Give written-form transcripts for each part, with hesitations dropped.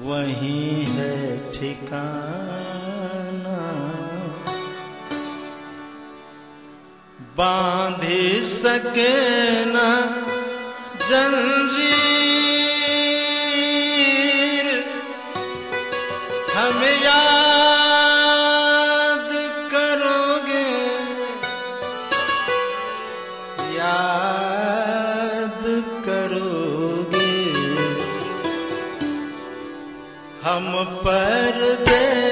वहीं है ठिकाना। बांध सके न जंजीर, हमें याद करोगे, याद करोगे। हम परदेसी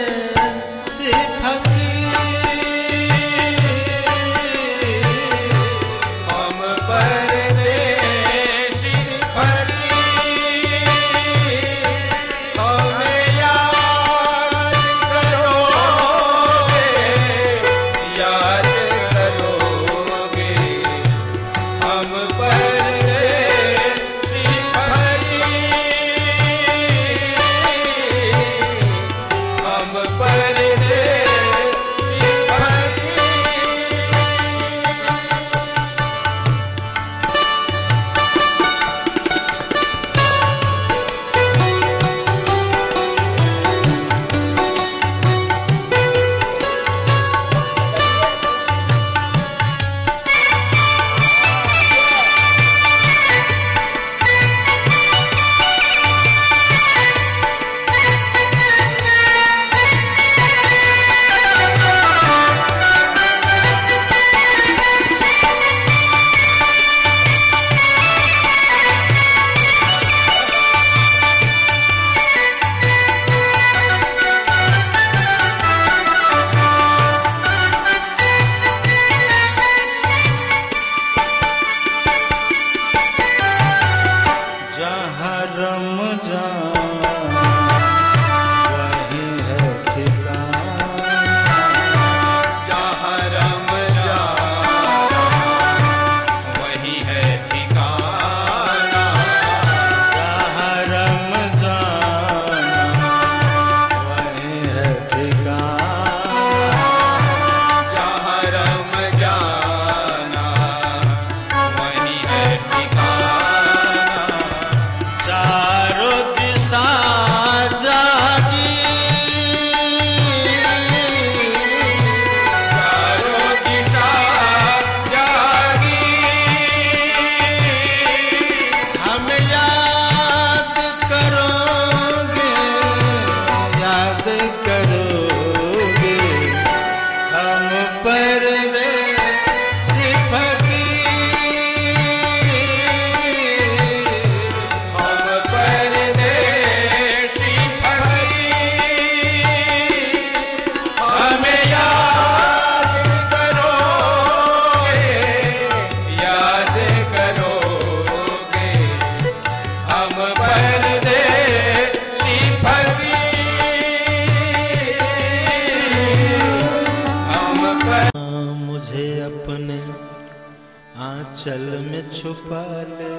आंचल में छुपा ले,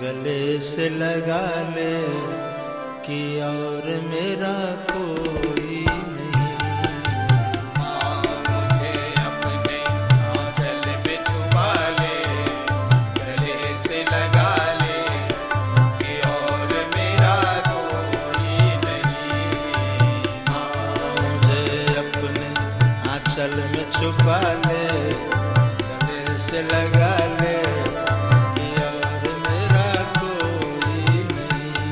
गले से लगा ले कि और मेरा कोई नहीं। मुझे अपने आंचल में छुपा ले, गले से लगा ले कि और मेरा कोई नहीं। मुझे अपने आंचल में छुपा ले, से लगा ले कि और मेरा कोई नहीं।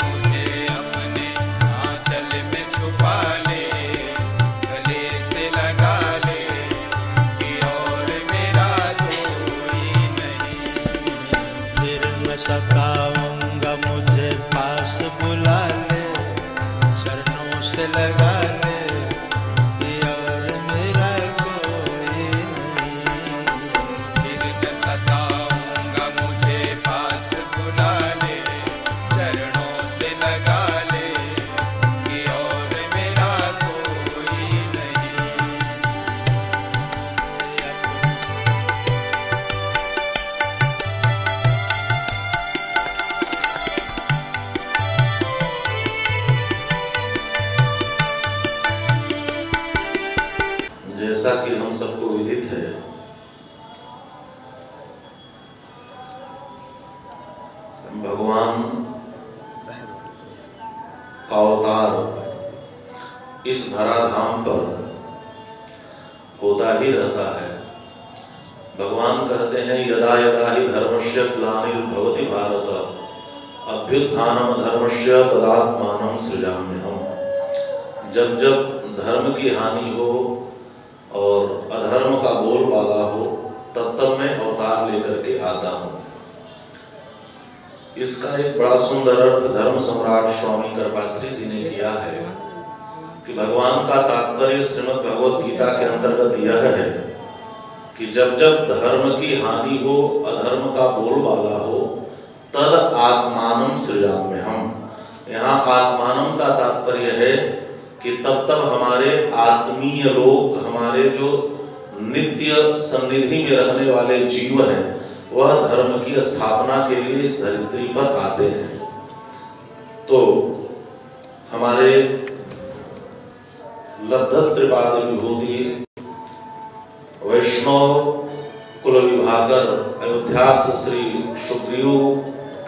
मुझे अपने आंचल में छुपा ले, गले से लगा ले कि और मेरा कोई नहीं। फिर मैं सताऊंगा, मुझे पास बुला ले, चरणों से लगा ले कि और मेरा जैसा कि हम सबको विदित है, भगवान का अवतार इस धराधाम पर होता ही रहता है। भगवान कहते हैं यदा यदा ही धर्मस्य ग्लानिर्भवति भारत अभ्युत्थानम धर्मस्य तदात्मानं सृजाम्यहम्। जब जब धर्म की हानि हो और अधर्म का बोलबाला हो तब तब मैं अवतार लेकर के आता हूँ। इसका एक बड़ा सुंदर अर्थ धर्म सम्राट स्वामी करपात्री जी ने किया है कि भगवान का तात्पर्य श्रीमद् भगवत गीता के अंतर्गत यह है कि जब जब धर्म की हानि हो अधर्म का बोलबाला हो तद आत्मानं सृजाम्यहम्। यहाँ आत्मानं का तात्पर्य है कि तब तब हमारे आत्मीय लोग, हमारे जो नित्य सन्निधि में रहने वाले जीव हैं, वह धर्म की स्थापना के लिए इस धरित्री पर आते हैं। तो हमारे लब्धत त्रिपाद विभूति वैष्णव कुल विभाकर अयोध्यास श्री सुग्रीव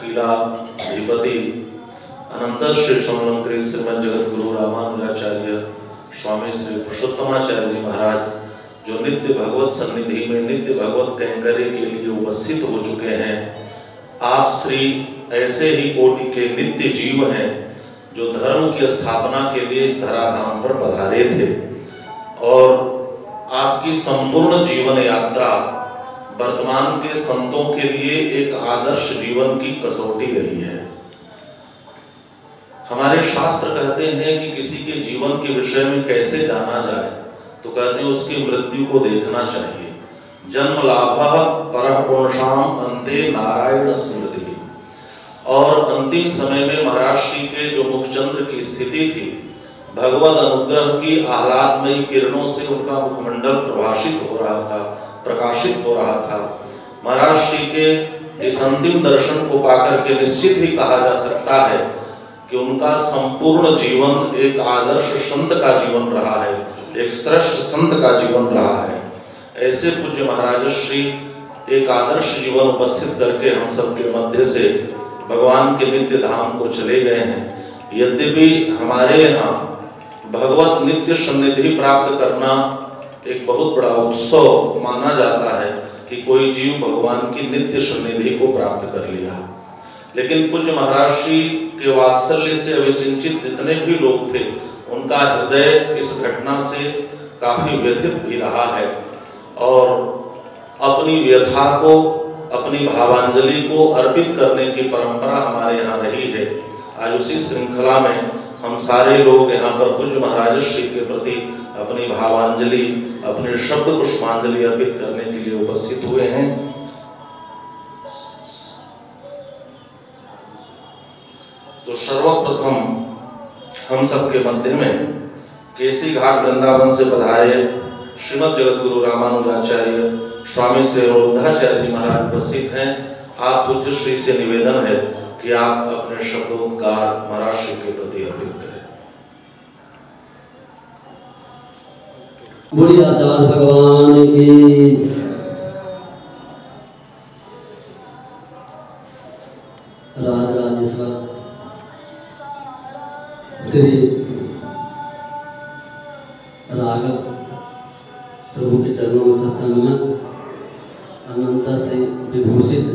किलाधिपति अनंत श्री समलंकृत श्रीमद जगत गुरु रामानुजाचार्य स्वामी श्री पुरुषोत्तमाचार्य जी महाराज जो नित्य भगवत सन्निधि में नित्य भगवत कैंकर्य के लिए उपस्थित हो चुके हैं। आप श्री ऐसे ही कोटि के नित्य जीव हैं जो धर्म की स्थापना के लिए इस धराधाम पर पधारे थे और आपकी संपूर्ण जीवन यात्रा वर्तमान के संतों के लिए एक आदर्श जीवन की कसौटी रही है। हमारे शास्त्र कहते हैं कि किसी के जीवन के विषय में कैसे जाना जाए, तो कहते हैं उसकी मृत्यु को देखना चाहिए। जन्म लाभः परः पुरुषाम अन्ते नारायण स्मृति। और अंतिम समय में महाराज श्री के जो मुखचंद्र की स्थिति थी, भगवत अनुग्रह की आह्लादमयी किरणों से उनका मुखमंडल प्रकाशित हो रहा था। महाराज श्री के इस अंतिम दर्शन को पाकर के निश्चित ही कहा जा सकता है कि उनका संपूर्ण जीवन एक आदर्श संत का जीवन रहा है, एक श्रेष्ठ संत का जीवन रहा है। ऐसे पूज्य महाराज श्री एक आदर्श जीवन उपस्थित करके हम सबके मध्य से भगवान के नित्य धाम को चले गए हैं। यद्यपि हमारे यहाँ भगवत नित्य सन्निधि प्राप्त करना एक बहुत बड़ा उत्सव माना जाता है कि कोई जीव भगवान की नित्य सन्निधि को प्राप्त कर लिया, लेकिन पूज्य महाराज श्री के वात्सल्य से अभिसिंचित जितने भी लोग थे उनका हृदय इस घटना से काफी व्यथित भी रहा है और अपनी व्यथा को, अपनी भावांजलि को अर्पित करने की परंपरा हमारे यहाँ रही है। आज उसी श्रृंखला में हम सारे लोग यहाँ पर पूज्य महाराज श्री के प्रति अपनी भावांजलि, अपने शब्द पुष्पांजलि अर्पित करने के लिए उपस्थित हुए हैं। तो सर्वप्रथम हम सबके मध्य में केसी घाट वृंदावन से पधारे श्रीमद जगत गुरु रामानुजाचार्य स्वामी श्री रुद्धाचार्य जी महाराज उपस्थित हैं। आप पूज्य श्री से निवेदन है कि आप अपने शब्दोद्गार महाराज श्री के प्रति अर्पित करें। बोलिए आचार्य भगवान की। राजराजेश्वर श्री राघव प्रभु के चरणों में सत्संग में अनंता से विभूषित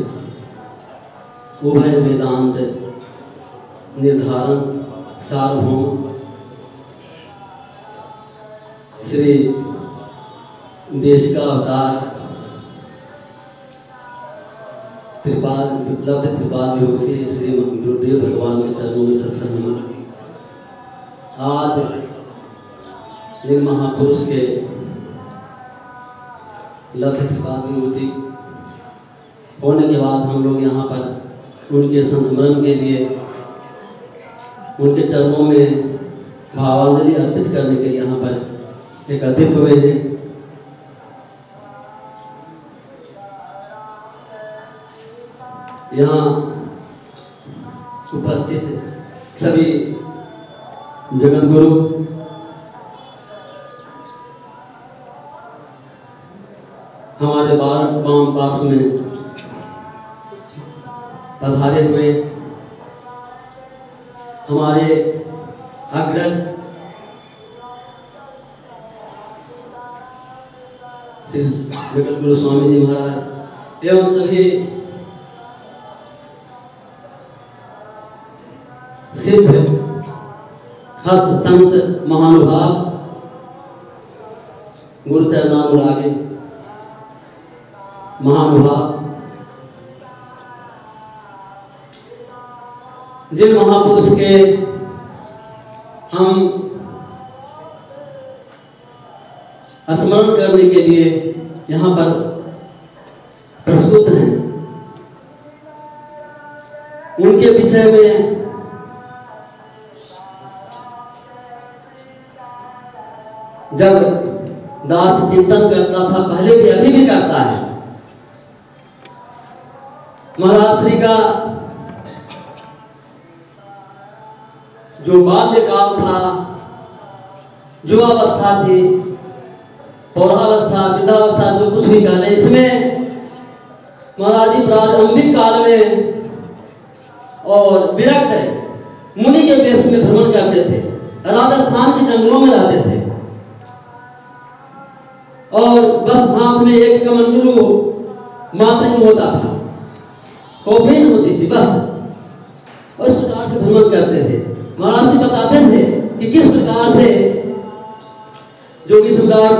उभय वेदांत निर्धारण सार्वभौम श्री देश का अवतार लब्ध त्रिपाल विभूति श्री गुरुदेव भगवान के चरणों में सत्संग में आज इन महापुरुष के लब्ध त्रिपाल विभूति होने के बाद हम लोग यहाँ पर उनके संस्मरण के लिए उनके चरणों में भावांजलि अर्पित करने के लिए यहाँ पर एकत्रित हुए हैं। यहाँ उपस्थित सभी जगत गुरु हमारे बाम पार्श्व में पधारे हुए हमारे अग्रज श्री जगत गुरु स्वामी जी महाराज एवं सभी सिद्ध हस्त संत महानुभाव गुरु चरणानुरागी महानुभाव, जिन महापुरुष के हम स्मरण करने के लिए यहाँ पर प्रस्तुत हैं, उनके विषय में जब दास चिंतन करता था, पहले भी अभी भी करता है। महाराज श्री का जो बाल्यकाल था, युवावस्था थी, पौरावस्था, वृद्धावस्था, जो कुछ भी कहने, इसमें महाराज जी प्रारंभिक काल में और विरक्त मुनि के देश में भ्रमण करते थे, राजस्थान के जंगलों में रहते थे और बस हाथ में एक कमंडलू मात्र ही होता था, कौफीन होती थी, बस उस प्रकार से भ्रमण करते थे। महाराज जी बताते थे कि किस प्रकार से जोगी सम्राट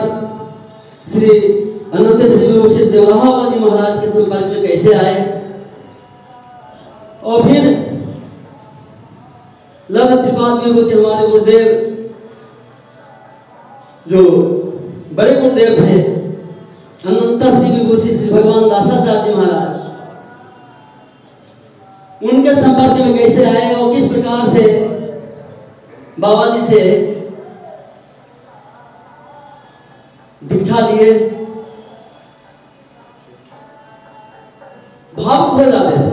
श्री अनंत श्री गुरु सिद्ध देवराहा जी महाराज के संपर्क में कैसे आए और फिर लव त्रिपाद विभूति हमारे गुरुदेव जो बड़े गुरुदेव थे, अनंत श्री गुरु श्री भगवान दासाचार्य जी महाराज, उनके संपर्क में कैसे आए और किस प्रकार से बाबा जी से दीक्षा लिए, भावुक हो जाते थे।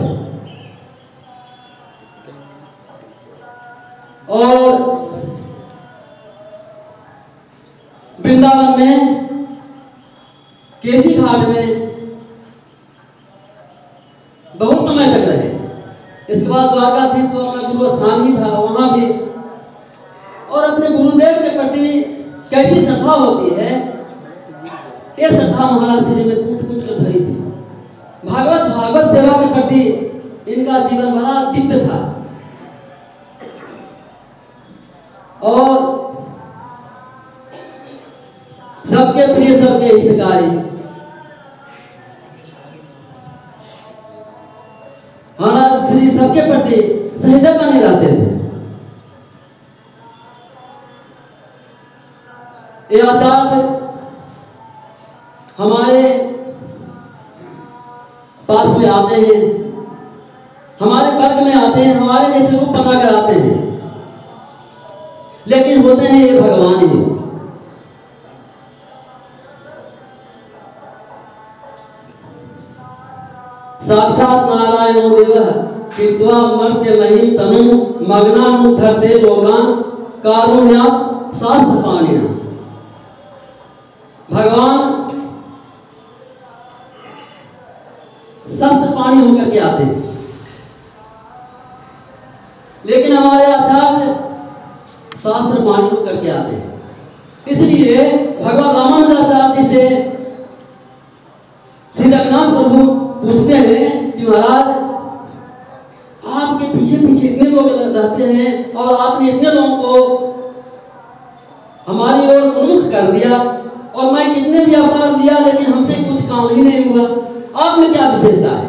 और वृंदावन में केसी घाट में बहुत समय तक रहे। इसके बाद द्वारकाधीश तो अपना गुरु स्थान ही था, वहां भी, और अपने गुरुदेव के प्रति कैसी श्रद्धा होती है, ये श्रद्धा महाराज श्री में कूट कूट कर भरी थी। भागवत सेवा के प्रति इनका जीवन बड़ा दिव्य था और सबके प्रिय, सबके हितकारी। महाराज श्री सबके प्रति सहजता नहीं रहते थे। ये आचार्य हमारे पास में आते हैं, हमारे वर्ग में आते हैं, हमारे जैसे रूप बना कर आते हैं, लेकिन होते हैं ये भगवान ही। साक्षात नारायणो देवः कृत्वा मर्त्य महिं तनु मग्नानुद्धरते लोकान् कारुण्यात् शास्त्रपाणिना। भगवान शस्त्र पाणी होकर के आते हैं, लेकिन हमारे आचार्य शास्त्र पाणी होकर के आते हैं। इसलिए भगवान रामानुजाचार्य जी से श्री रघुनाथ प्रभु पूछते हैं कि महाराज आपके पीछे पीछे इतने लोग रहते हैं और आपने इतने लोगों को हमारी ओर उन्मुख कर दिया और मैं कितने भी अवतार लिया लेकिन हमसे कुछ काम ही नहीं हुआ, आप में क्या विशेषता है?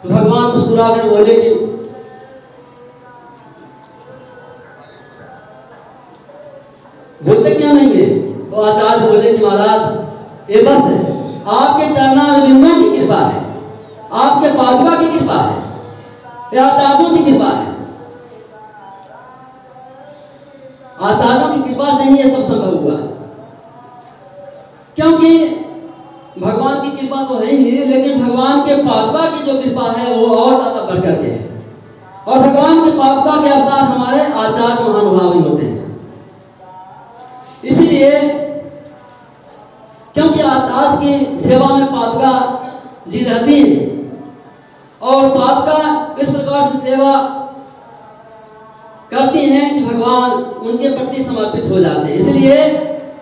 तो भगवान मुस्कुरा कर बोले कि बोलते क्या नहीं है? तो आचार्य बोले कि महाराज ये बस आपके चरणारविंदों की कृपा है, आपके पादुका की कृपा है, या आचार्यों की कृपा है। आचार्यों की कृपा से ही ये सब संभव हुआ, क्योंकि भगवान की कृपा तो है ही, लेकिन भगवान के पादुका की जो कृपा है वो और ज्यादा बढ़ करके है। और भगवान के पादुका के अवतार हमारे आचार्य महानुभाव ही होते हैं। इसलिए क्योंकि आज की सेवा में पादुका जी रहती है और पादुका इस प्रकार से सेवा करती हैं कि भगवान उनके प्रति समर्पित हो जाते हैं। इसलिए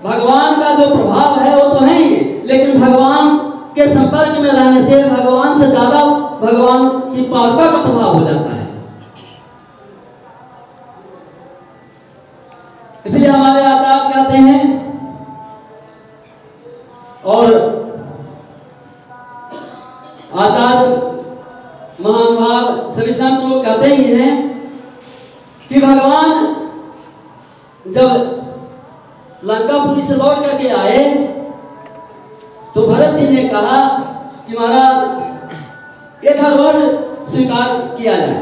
भगवान का जो प्रभाव है वो तो है ही, लेकिन भगवान के संपर्क में रहने से भगवान से ज्यादा भगवान की पालका का प्रभाव हो जाता है। इसलिए हमारे आचार्य कहते हैं और आचार्य महानुभाव सभी संत लोग कहते ही हैं कि भगवान जब लंकापुरी से लौट करके आए तो भरत जी ने कहा कि महाराज एक हर वर स्वीकार किया जाए।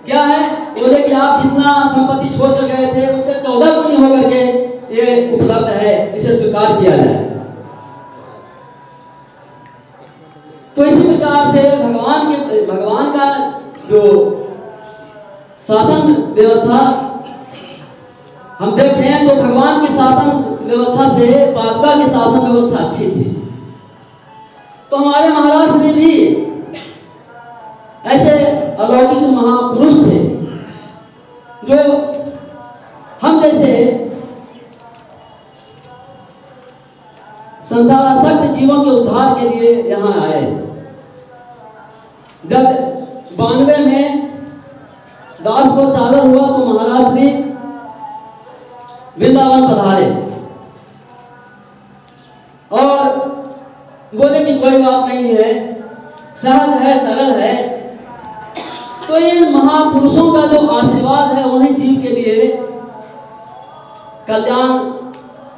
क्या है? बोले कि आप जितना संपत्ति छोड़ कर गए थे उससे 14 गुनी होकर के ये उपलब्ध है, इसे स्वीकार किया जाए। तो इसी प्रकार से भगवान का जो शासन व्यवस्था हम देखें तो भगवान की शासन व्यवस्था से पादुका की शासन व्यवस्था अच्छी थी। तो हमारे महाराज में भी ऐसे अलौकिक महापुरुष थे जो हम जैसे संसारासक्त जीवों के उद्धार के लिए यहाँ आए। जब 92 में दास को चादर हुआ तो महाराज श्री वृंदावन पधारे और बोले कि कोई बात नहीं है, सहज है, सरल है। तो इन महापुरुषों का जो आशीर्वाद है वही जीव के लिए कल्याण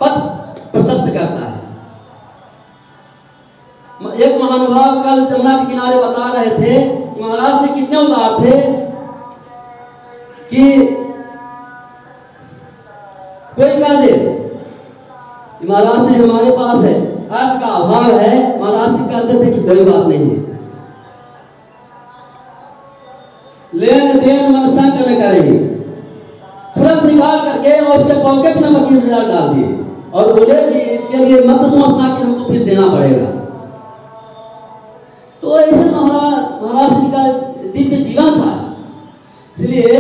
पथ प्रशस्त करता है। एक महानुभाव कल जमुना के किनारे बता रहे थे कि महाराज से कितने उदार थे कि कोई कह दे महाराज से हमारे पास है, अर्थ का अभाव है, महाराज से कहते थे कि कोई बात नहीं है, लेन देन मन संग न करेगी। तुरंत निकाल करके और उसके पॉकेट में 25,000 डाल दिए और बोले कि इसके लिए मत सोचना कि हमको फिर देना पड़ेगा। तो ऐसे महाराज जी का दिव्य जीवन था। इसलिए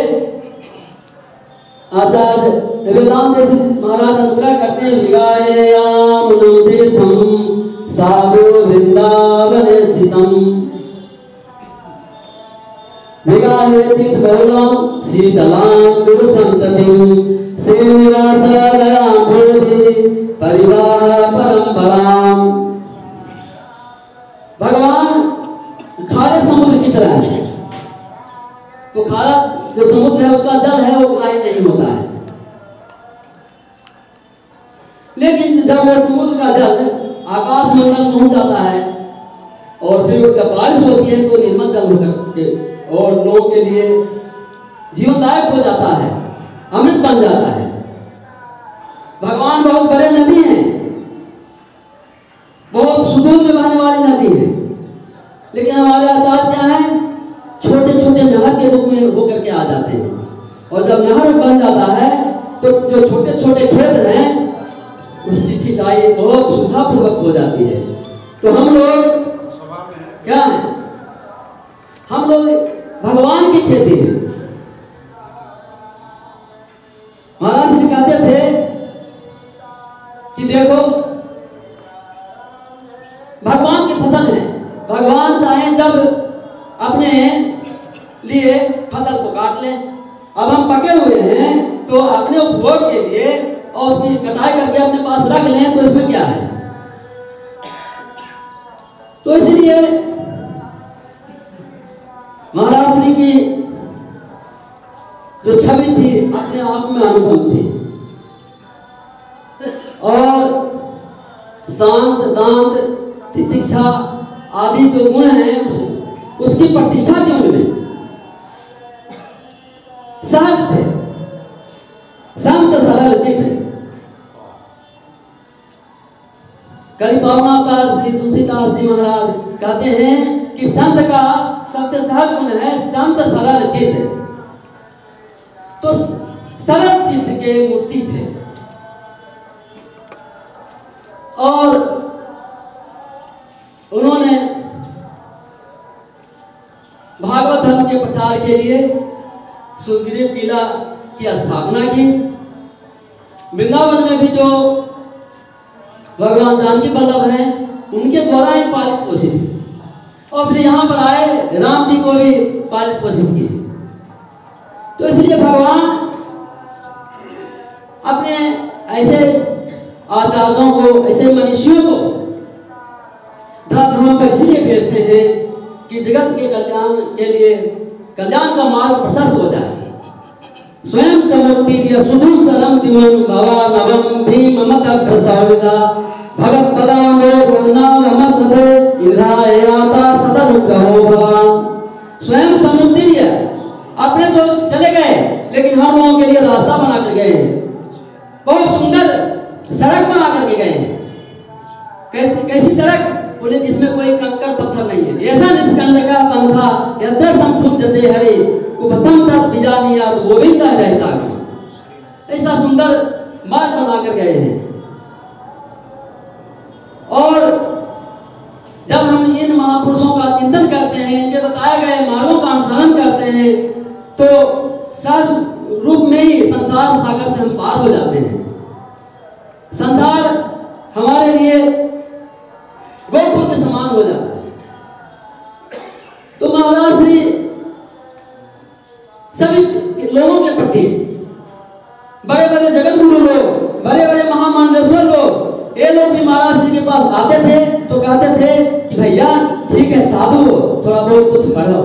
आचार्य वेदांत जैसे महाराज अनुग्रह करते हैं, विगायाम तीर्थम साधु वृंदावन स्थितम विगाहे तीर्थ बहुलम शीतलां गुरु संततिं श्रीनिवास दयां बोधि परिवार परंपरां। भगवान खारे समुद्र की तरह है। तो खारा जो समुद्र है उसका जल है वो ग्राह्य नहीं होता है, लेकिन जब वो समुद्र का जल आकाश मंडल पहुंच जाता है और फिर जब बारिश होती है तो निर्मल जल होकर और लोगों के लिए जीवनदायक हो जाता है, अमृत बन जाता है। भगवान बहुत बड़े नदी हैं, बहुत सुदूर में बहने वाली नदी है, लेकिन हमारे आचार्य क्या है, छोटे छोटे नहर के रूप में होकर के आ जाते हैं। और जब नहर बन जाता है तो जो छोटे छोटे खेत हैं उसकी सिंचाई बहुत सुविधापूर्वक हो जाती है। तो हम लोग क्या है, हम लोग भगवान की खेती है। महाराज जी कहते थे कि देखो भगवान की फसल है, भगवान चाहे जब अपने लिए फसल को काट ले। अब हम पके हुए हैं तो अपने उपभोग के लिए और उसकी कटाई करके अपने पास रख लें तो इसमें क्या है। तो इसलिए महाराज श्री की जो छवि थी अपने आप में अनुपम थी और शांत दांत तितिक्षा आदि जो गुण हैं उसकी प्रतिष्ठा थी उनमें। सहज थे, शांत सरल चित्त। कई पावनावतार श्री तुलसीदास जी महाराज कहते हैं कि संत का सबसे सहज गुण है शांत सरल चित्त। तो सरल चित्त के मूर्ति थे और उन्होंने भागवत धर्म के प्रचार के लिए सुग्रीव किला की स्थापना की। वृंदावन में भी जो भगवान जानकी वल्लभ हैं उनके द्वारा ही पालित पोषित है, और फिर यहाँ पर आए राम जी को भी पालित पोषित किए। तो इसलिए भगवान अपने ऐसे आचार्यों को, ऐसे मनुष्यों को धराधाम पर इसलिए भेजते हैं कि जगत के कल्याण के लिए कल्याण का मार्ग प्रशस्त हो जाए। स्वयं समुत्तीर्य सुदुष्करं दिवं भवानवं भीममत प्रसादिता भगत पदाम्बो वन्नाममते इंद्रायाता सदनुग्रहो भवान। स्वयं समुत्तीर्य अपने तो चले गए, लेकिन हम लोगों के लिए रास्ता बना कर गए हैं, बहुत सुंदर सड़क बना करके गए हैं। कैसी सड़क बोले, जिसमें कोई कंकड़ पत्थर नहीं है। ऐसा निष्कंड का पंथा यद्य संपुजते हरे उपतम तत् बिजानिया गोविंदा रहता है। ऐसा सुंदर मार्ग बना कर गए हैं। और जब हम इन महापुरुषों का चिंतन करते हैं, इनके बताए गए मार्गों का अनुसरण करते हैं, तो सहज रूप में ही संसार सागर से हम पार हो जाते हैं। संसार हमारे लिए गोकुल के समान हो जाता है। तो महाराज श्री सभी लोगों के प्रति, बड़े बड़े जगत गुरु लोग, बड़े बड़े महामंडलेश्वर लोग, ये लोग भी महाराज श्री के पास आते थे तो कहते थे कि भैया ठीक है, साधु हो, थोड़ा बहुत कुछ पढ़ो।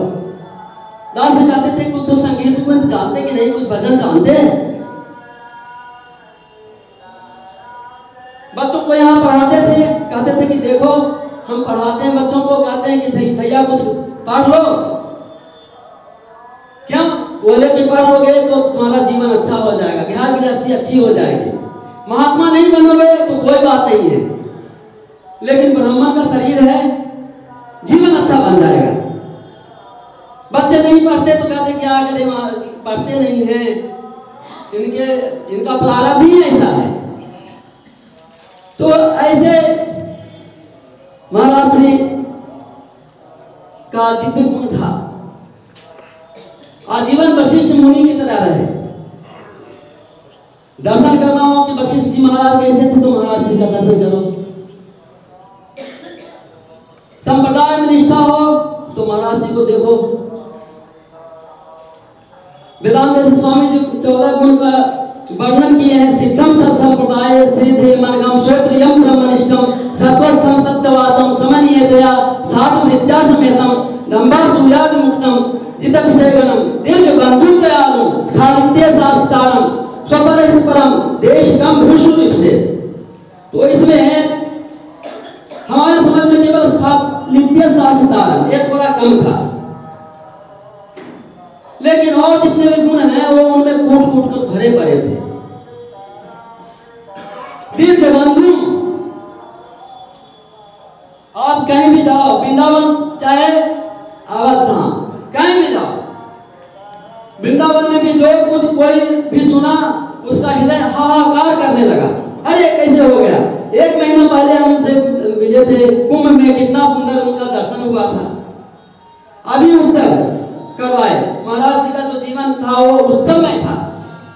दास जी कहते थे कुछ संगीत को जानते कि नहीं, कुछ भजन जानते हैं। बच्चों को यहाँ पढ़ाते थे, कहते थे कि देखो हम पढ़ाते हैं बच्चों को, कहते हैं कि भैया कुछ पढ़ लो। क्यों? बोले कि पढ़ लोगे तो तुम्हारा जीवन अच्छा हो जाएगा, बिहार गृहस्थी अच्छी हो जाएगी। महात्मा नहीं बनोगे तो कोई बात नहीं है, लेकिन ब्राह्मण का शरीर है, जीवन अच्छा बन जाएगा। बच्चे नहीं पढ़ते तो कहते क्या करें, पढ़ते नहीं हैं, इनका प्रारंभ ही ऐसा है। तो ऐसे महाराज श्री का दिव्य गुण था, आजीवन वशिष्ठ मुनि की तरह रहे। दर्शन करना हो कि वशिष्ठ जी महाराज कैसे थे तो महाराज जी का दर्शन करो। संप्रदाय में निष्ठा हो तो महाराज जी को देखो। वेदांत से स्वामी जी 14 गुण का वर्णन किए हैं। सिद्धम सत्संप्रदाय स्त्री थे मनगम श्रोत्रियम ब्रह्मनिष्ठम सत्वस्थम सत्यवादम समनीयतया साधु विद्या समेतम दंभा सुयाद मुक्तम जितभिषेकनम दीर्घ बंधु दयालु साहित्य शास्त्रम स्वपरहित परम देशकम भूषुलिप से। तो इसमें है हमारे समझ में केवल साहित्य शास्त्रम एक थोड़ा कम था, लेकिन और जितने भी गुण हैं वो उनमें कूट कूट कर भरे पड़े थे। दीर्घ बंधु, आप कहीं भी जाओ, वृंदावन चाहे अवध धाम, कहीं भी जाओ, वृंदावन में भी जो कुछ कोई भी सुना उसका हृदय हाहाकार करने लगा। अरे कैसे हो गया? 1 महीना पहले हमसे मिले थे कुंभ में, कितना सुंदर उनका दर्शन हुआ था। अभी उत्सव करवाए, महाराज जी का जो जीवन था वो उत्सव में था,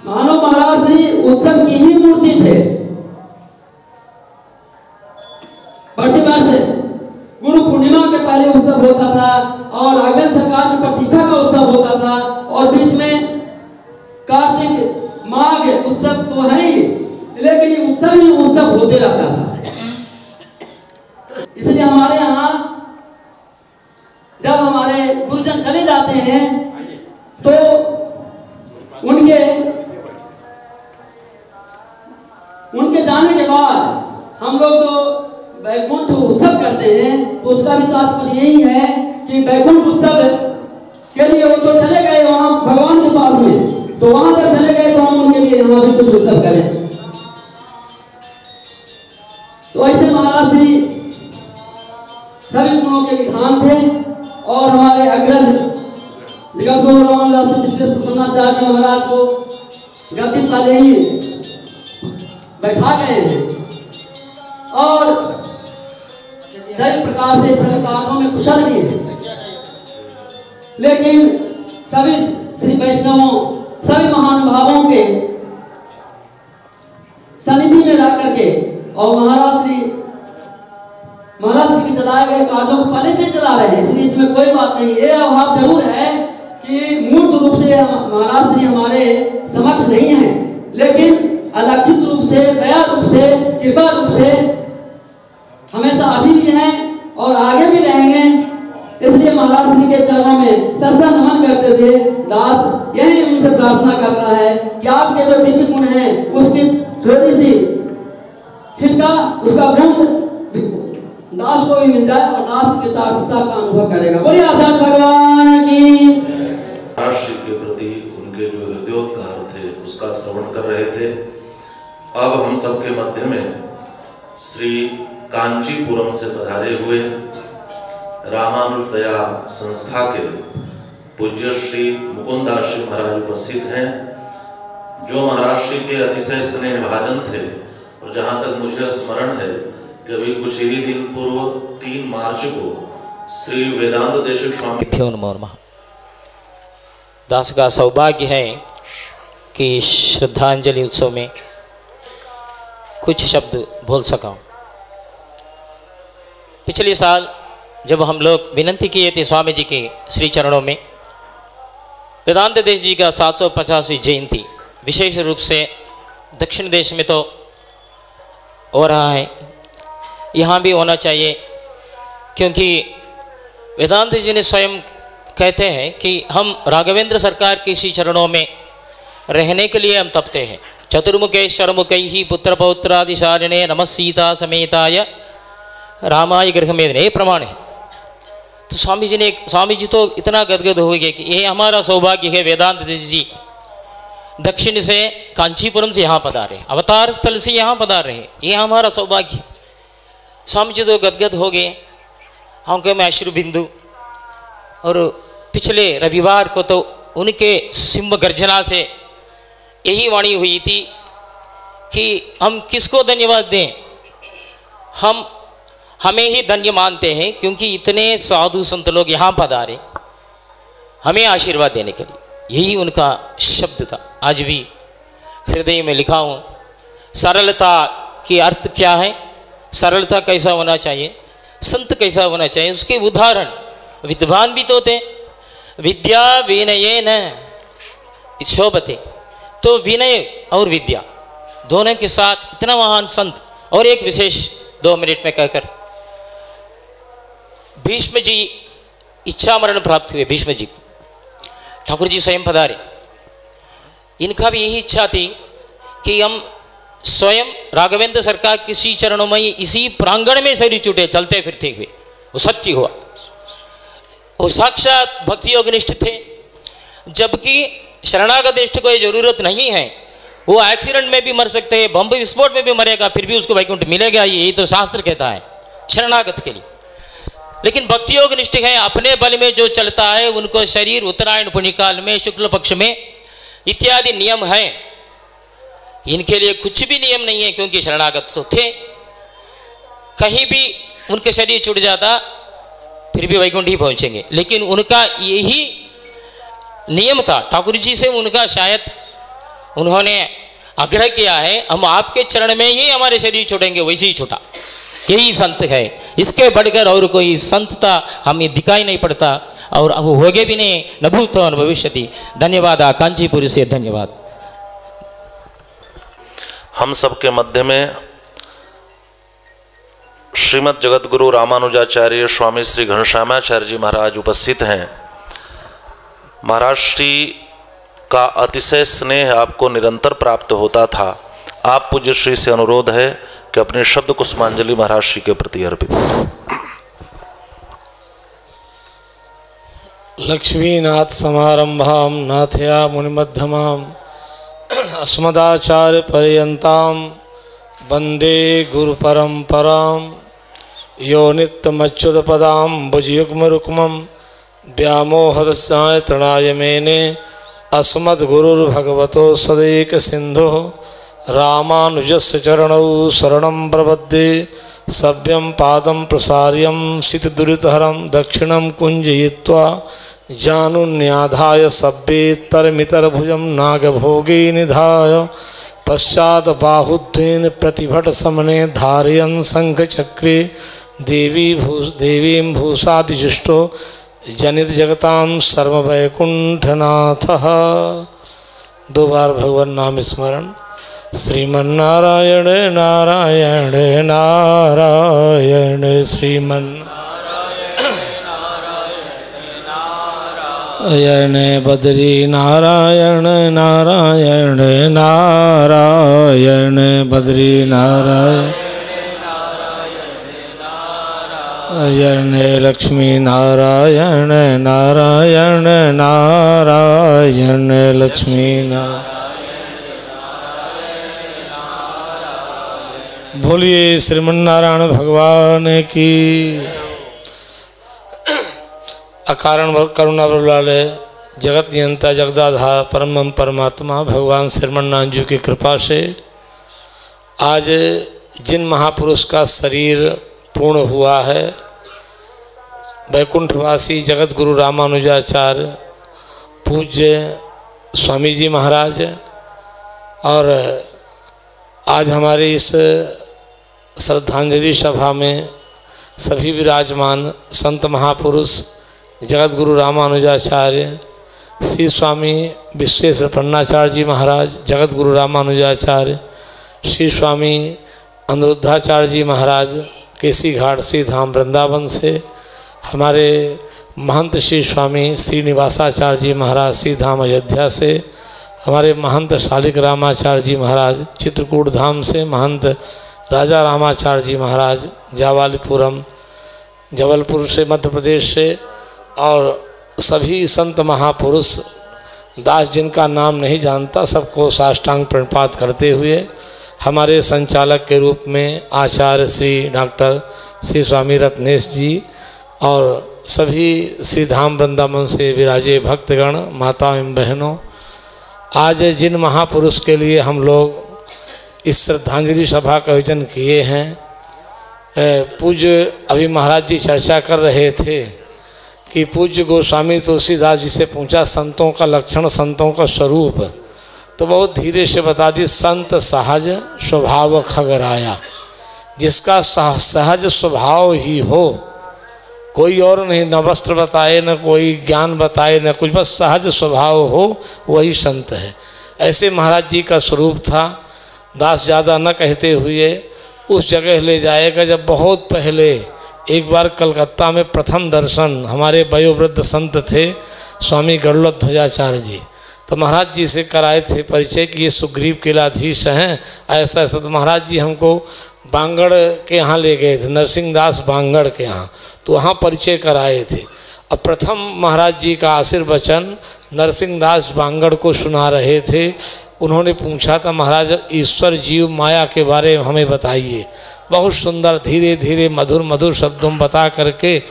मानो महाराज जी उत्सव की ही मूर्ति थे। प्रतिवर्ष गुरु पूर्णिमा के पहले उत्सव होता था और अगले सरकार की प्रतिष्ठा का उत्सव होता था, और बीच में कार्तिक माघ उत्सव तो है ही, लेकिन उत्सव ही उत्सव होते रहता था। इसलिए हमारे यहाँ जब हमारे गुरुजन चले जाते हैं तो उनके जाने के बाद हम लोग जो वैकुंठ उत्सव करते हैं तो उसका भी तात्पर्य यही है कि वैकुंठ उत्सव के लिए वो तो चले गए वहां भगवान के पास में, तो वहां तक चले गए तो हम उनके लिए यहाँ भी कुछ उत्सव करें। तो ऐसे महाराज श्री सभी गुणों के विधान थे और हमारे अग्रज जगत गुरु रामदास विश्वेश्वराचार्य महाराज को गति पहले ही बैठा गए हैं और सभी प्रकार से सभी कार्यों में कुशल भी है। लेकिन सभी श्री वैष्णवों सभी महानुभावों के सनिधि में रह करके और महाराज श्री के चलाए गए कार्यों को पहले से चला रहे हैं, इसलिए इसमें कोई बात नहीं। ये अभाव जरूर है कि मूर्त रूप से महाराज श्री हमारे समक्ष नहीं है, लेकिन अलक्षित रूप से, दया रूप से, कृपा रूप से हमेशा अभी भी हैं और आगे भी रहेंगे। इसलिए महाराज श्री के चरणों में सरसा नमन करते हुए दास यही उनसे प्रार्थना करता है कि आपके जो दिव्य गुण हैं उसकी थोड़ी सी छिटका, उसका बूंद दास को भी मिल जाए और दास कृतार्थता का अनुभव करेगा। बोलिए आचार्य भगवान की। महाराज श्री के प्रति उनके जो हृदयोद्गार थे उसका श्रवण कर रहे थे। अब हम सबके मध्य में श्री कांचीपुरम से पधारे हुए रामानुज दया संस्था के पूज्य श्री मुकुंदास श्री महाराज उपस्थित हैं, जो महाराज श्री के अतिशय स्नेह भाजन थे। और जहां तक मुझे स्मरण है कि अभी कुछ ही दिन पूर्व 3 मार्च को श्री वेदांत देशिक स्वामी दास का सौभाग्य है कि श्रद्धांजलि उत्सव में कुछ शब्द बोल सका। पिछले साल जब हम लोग विनंती किए थे स्वामी जी के श्री चरणों में, वेदांत देश जी का 750वीं जयंती विशेष रूप से दक्षिण देश में तो हो रहा है, यहाँ भी होना चाहिए, क्योंकि वेदांत जी ने स्वयं कहते हैं कि हम राघवेंद्र सरकार के श्री चरणों में रहने के लिए हम तपते हैं। चतुर्मुखेश्वर मुखैहि पुत्र पौत्रादिशारिणे नमः सीता समेताय रामाय गृहमेदिने, ये प्रमाण है। तो स्वामी जी तो इतना गदगद हो गए कि ये हमारा सौभाग्य है, वेदांत जी दक्षिण से कांचीपुरम से यहाँ पधारे, अवतार स्थल से यहाँ पधार रहे, ये हमारा सौभाग्य है। स्वामी जी तो गदगद हो गए, आंखों में अश्रु बिंदु। और पिछले रविवार को तो उनके सिंह गर्जना से यही वाणी हुई थी कि हम किसको धन्यवाद दें, हमें ही धन्य मानते हैं, क्योंकि इतने साधु संत लोग यहाँ पधारे हमें आशीर्वाद देने के लिए। यही उनका शब्द था। आज भी हृदय में लिखा हूँ, सरलता की अर्थ क्या है, सरलता कैसा होना चाहिए, संत कैसा होना चाहिए, उसके उदाहरण विद्वान भी तो थे। विद्या विनयेन शोभते, तो विनय और विद्या दोनों के साथ इतना महान संत। और एक विशेष 2 मिनट में कहकर, भीष्म जी इच्छा मरण प्राप्त हुए, भीष्म जी को ठाकुर जी स्वयं पधारे। इनका भी यही इच्छा थी कि हम स्वयं राघवेंद्र सरकार के श्री चरणों में इसी प्रांगण में शरीर छूटे चलते फिरते हुए। वो सत्य हुआ, वो साक्षात भक्ति योगनिष्ठ थे। जबकि शरणागत निष्ठ को ये जरूरत नहीं है, वो एक्सीडेंट में भी मर सकते हैं, बम विस्फोट में भी मरेगा, फिर भी उसको वैकुंठ मिलेगा, यही तो शास्त्र कहता है शरणागत के लिए। लेकिन भक्ति योग निष्ठ है, अपने बल में जो चलता है उनको शरीर उत्तरायण पुण्यकाल में शुक्ल पक्ष में इत्यादि नियम है। इनके लिए कुछ भी नियम नहीं है, क्योंकि शरणागत तो थे। कहीं भी उनके शरीर छूट जाता फिर भी वैकुंठ ही पहुंचेंगे। लेकिन उनका यही नियम था, ठाकुर जी से उनका शायद उन्होंने आग्रह किया है, हम आपके चरण में ही हमारे शरीर छूटेंगे, वैसे ही छूटा। यही संत है, इसके बढ़कर और कोई संतता हमें दिखाई नहीं पड़ता, और अब होगे भी नहीं, न भूतो न भविष्यति। धन्यवाद कांचीपुरी से, धन्यवाद। हम सबके मध्य में श्रीमद् जगतगुरु रामानुजाचार्य स्वामी श्री घनश्यामाचार्य जी महाराज उपस्थित हैं। महाराज श्री का अतिशय स्नेह आपको निरंतर प्राप्त होता था। आप पूज्य श्री से अनुरोध है कि अपने शब्द कुसुमांजलि महाराज श्री के प्रति अर्पित करें। लक्ष्मीनाथ समारंभां नाथया मुनिमध्यमां अस्मदाचार्य पर्यन्तां वंदे गुरु परंपरां। यो नित्यमच्युतपदां भुजयुग्मरुक्मं व्यामोहदस्याय तृणाय मेने अस्मद्गुरुर्भगवतो सदैक सिंधु रामानुजस्य चरणौ शरणं प्रपद्ये। सभ्यं पादं प्रसार्यं सितदुरितहरं दक्षिणं कुञ्जयित्वा जानुन्याधाय सभ्येतरमितरभुजं नागभोगे निधाय पश्चात बाहुद्वेन प्रतिभट समने धारयन् शंखचक्रे देवीं भूषादिजुष्टो जनित जगतां सर्ववैकुंठनाथः। 2 बार भगवान नाम स्मरण। श्रीमन्नारायण नारायण नारायण श्रीमन्नारायण बद्री नारायण नारायण नारायण बद्री नारायण लक्ष्मी नारायण नारायण नारायण लक्ष्मी नारायण। बोलिए श्रीमन्नारायण भगवान की। अकारण करुणा वाले जगत नियंता जगदाधार परम परमात्मा भगवान श्रीमन्नारायण जी की कृपा से आज जिन महापुरुष का शरीर पूर्ण हुआ है, वैकुंठवासी जगत गुरु रामानुजाचार्य पूज्य स्वामी जी महाराज, और आज हमारे इस श्रद्धांजलि सभा में सभी विराजमान संत महापुरुष जगत गुरु रामानुजाचार्य श्री स्वामी विश्वेश्वर प्रन्नाचार्य जी महाराज, जगत गुरु रामानुजाचार्य श्री स्वामी अनिरुद्धाचार्य जी महाराज केसी घाट से धाम वृंदावन से, हमारे महंत श्री स्वामी श्रीनिवासाचार्य जी महाराज श्री धाम अयोध्या से, हमारे महंत शालिक रामाचार्य जी महाराज चित्रकूट धाम से, महंत राजा रामाचार्य जी महाराज जावालीपुरम जबलपुर से मध्य प्रदेश से, और सभी संत महापुरुष दास जिनका नाम नहीं जानता सबको साष्टांग प्रणपात करते हुए हमारे संचालक के रूप में आचार्य श्री डॉक्टर श्री स्वामी रत्नेश जी और सभी श्री धाम वृंदावन से विराजे भक्तगण माता एवं बहनों, आज जिन महापुरुष के लिए हम लोग इस श्रद्धांजलि सभा का आयोजन किए हैं, पूज्य अभी महाराज जी चर्चा कर रहे थे कि पूज्य गोस्वामी तुलसीदास जी से पूछा संतों का लक्षण, संतों का स्वरूप, तो बहुत धीरे से बता दी संत सहज स्वभाव खगराया। जिसका सहज स्वभाव ही हो, कोई और नहीं, न वस्त्र बताए न कोई ज्ञान बताए न कुछ, बस सहज स्वभाव हो वही संत है। ऐसे महाराज जी का स्वरूप था। दास ज़्यादा न कहते हुए उस जगह ले जाएगा जब बहुत पहले एक बार कलकत्ता में प्रथम दर्शन हमारे वयोवृद्ध संत थे स्वामी गढ़लोक ध्वजाचार्य जी, तो महाराज जी से कराए थे परिचय कि ये सुग्रीव किलाधीश हैं, ऐसा ऐसा। तो महाराज जी हमको बांगड़ के यहाँ ले गए थे, नरसिंहदास बांगड़ के यहाँ, तो वहाँ परिचय कराए थे। अब प्रथम महाराज जी का आशीर्वचन नरसिंहदास बांगड़ को सुना रहे थे। उन्होंने पूछा था महाराज ईश्वर जीव माया के बारे में हमें बताइए। बहुत सुंदर धीरे धीरे मधुर मधुर शब्दों में बता करके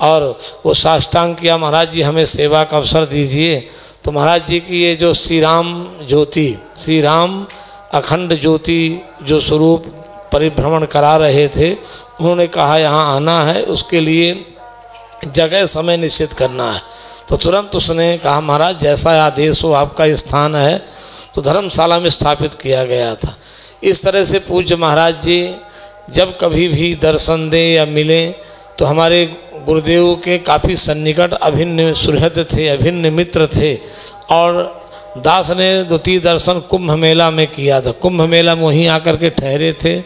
और वो साष्टांग किया, महाराज जी हमें सेवा का अवसर दीजिए। तो महाराज जी की ये जो श्री राम ज्योति, श्री राम अखंड ज्योति जो स्वरूप परिभ्रमण करा रहे थे, उन्होंने कहा यहाँ आना है, उसके लिए जगह समय निश्चित करना है। तो तुरंत उसने कहा महाराज जैसा आदेश हो, आपका स्थान है, तो धर्मशाला में स्थापित किया गया था। इस तरह से पूज्य महाराज जी जब कभी भी दर्शन दें या मिलें तो हमारे गुरुदेव के काफ़ी सन्निकट अभिन्न सुहृद थे, अभिन्न मित्र थे। और दास ने द्वितीय दर्शन कुंभ मेला में किया था। कुंभ मेला में वहीं आकर के ठहरे थे,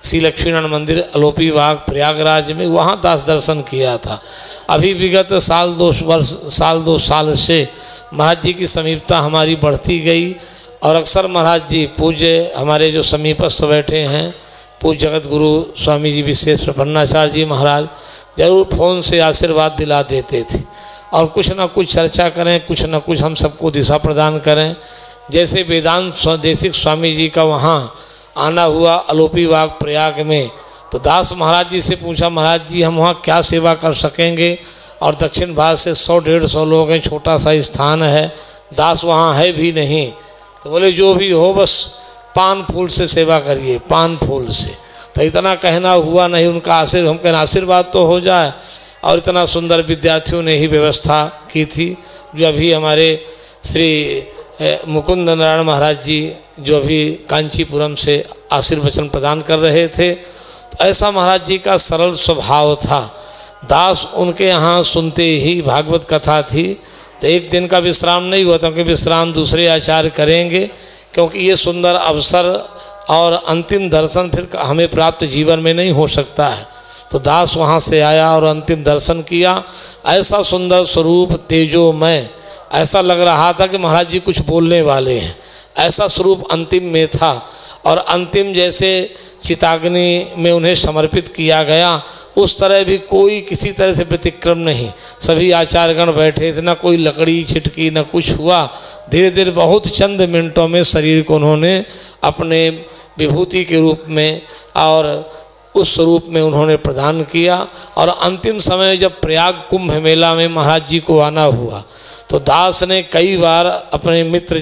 श्री लक्ष्मीनारायण मंदिर अलोपी बाग प्रयागराज में, वहाँ दास दर्शन किया था। अभी विगत साल दो साल से महाराज जी की समीपता हमारी बढ़ती गई और अक्सर महाराज जी पूज्य हमारे जो समीपस्थ बैठे हैं पूज्य जगत गुरु स्वामी जी विश्वेश्वर प्रन्नाचार्य जी महाराज जरूर फ़ोन से आशीर्वाद दिला देते थे और कुछ ना कुछ चर्चा करें, कुछ ना कुछ हम सबको दिशा प्रदान करें। जैसे वेदांत स्वदेशिक स्वामी जी का वहाँ आना हुआ अलोपी बाग प्रयाग में, तो दास महाराज जी से पूछा महाराज जी हम वहाँ क्या सेवा कर सकेंगे, और दक्षिण भारत से 100-150 लोग हैं, छोटा सा स्थान है, दास वहाँ है भी नहीं। तो बोले जो भी हो बस पान फूल से सेवा करिए, पान फूल से। तो इतना कहना हुआ नहीं, उनका आशीर्वाद, हम कहना आशीर्वाद तो हो जाए। और इतना सुंदर विद्यार्थियों ने ही व्यवस्था की थी। जो अभी हमारे श्री मुकुंद नारायण महाराज जी जो अभी कांचीपुरम से आशीर्वचन प्रदान कर रहे थे, तो ऐसा महाराज जी का सरल स्वभाव था। दास उनके यहाँ सुनते ही भागवत कथा थी तो एक दिन का विश्राम नहीं हुआ, क्योंकि विश्राम दूसरे आचार्य करेंगे, क्योंकि ये सुंदर अवसर और अंतिम दर्शन फिर हमें प्राप्त जीवन में नहीं हो सकता है। तो दास वहाँ से आया और अंतिम दर्शन किया। ऐसा सुंदर स्वरूप तेजोमय, ऐसा लग रहा था कि महाराज जी कुछ बोलने वाले हैं, ऐसा स्वरूप अंतिम में था। और अंतिम जैसे चिताग्नि में उन्हें समर्पित किया गया, उस तरह भी कोई किसी तरह से व्यतिक्रम नहीं। सभी आचार्यगण बैठे थे, ना कोई लकड़ी छिटकी न कुछ हुआ। धीरे धीरे बहुत चंद मिनटों में शरीर को उन्होंने अपने विभूति के रूप में और उस स्वरूप में उन्होंने प्रदान किया। और अंतिम समय जब प्रयाग कुंभ मेला में महाराज जी को आना हुआ, तो दास ने कई बार अपने मित्र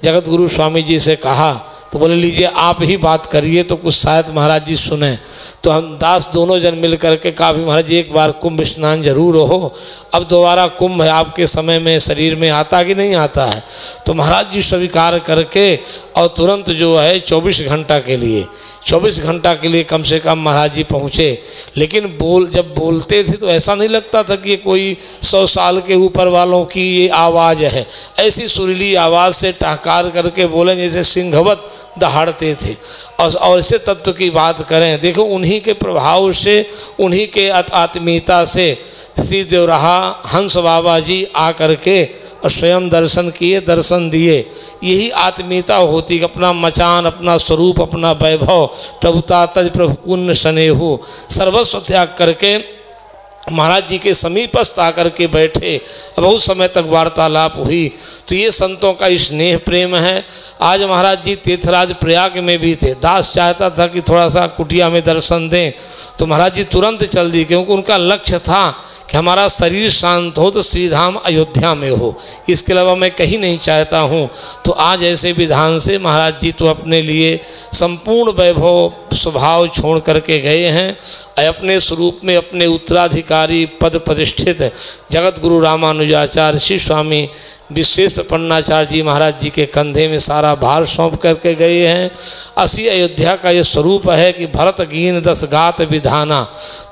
जगत गुरु स्वामी जी से कहा, तो बोले लीजिए आप ही बात करिए तो कुछ शायद महाराज जी सुने। तो हम दास दोनों जन मिल करके कहा भी महाराज जी एक बार कुंभ स्नान जरूर हो, अब दोबारा कुंभ है आपके समय में शरीर में आता कि नहीं आता है। तो महाराज जी स्वीकार करके और तुरंत जो है 24 घंटा के लिए कम से कम महाराज जी पहुँचे। लेकिन जब बोलते थे तो ऐसा नहीं लगता था कि ये कोई 100 साल के ऊपर वालों की ये आवाज़ है। ऐसी सुरीली आवाज़ से टहकार करके बोले जैसे सिंहवत दहाड़ते थे। और इसे तत्व की बात करें, देखो उन्हीं के प्रभाव से, उन्हीं के आत्मीयता से श्री देवराहा हंस बाबा जी आ करके और स्वयं दर्शन किए, दर्शन दिए। यही आत्मीयता होती कि अपना मचान, अपना स्वरूप, अपना वैभव, प्रभुता तज प्रभु कुन्न स्नेहु, सर्वस्व त्याग करके महाराज जी के समीपस्थ आकर के बैठे, बहुत समय तक वार्तालाप हुई। तो ये संतों का स्नेह प्रेम है। आज महाराज जी तीर्थराज प्रयाग में भी थे, दास चाहता था कि थोड़ा सा कुटिया में दर्शन दें, तो महाराज जी तुरंत चल दी, क्योंकि उनका लक्ष्य था कि हमारा शरीर शांत हो तो श्रीधाम अयोध्या में हो, इसके अलावा मैं कहीं नहीं चाहता हूँ। तो आज ऐसे विधान से महाराज जी तो अपने लिए संपूर्ण वैभव स्वभाव छोड़ करके गए हैं। अपने स्वरूप में अपने उत्तराधिकारी पद प्रतिष्ठित जगत गुरु रामानुजाचार्य श्री स्वामी विशेष प्रपन्नाचार्य जी महाराज जी के कंधे में सारा भार सौंप करके गए हैं। असी अयोध्या का ये स्वरूप है कि भरत गीन 10 गात विधाना,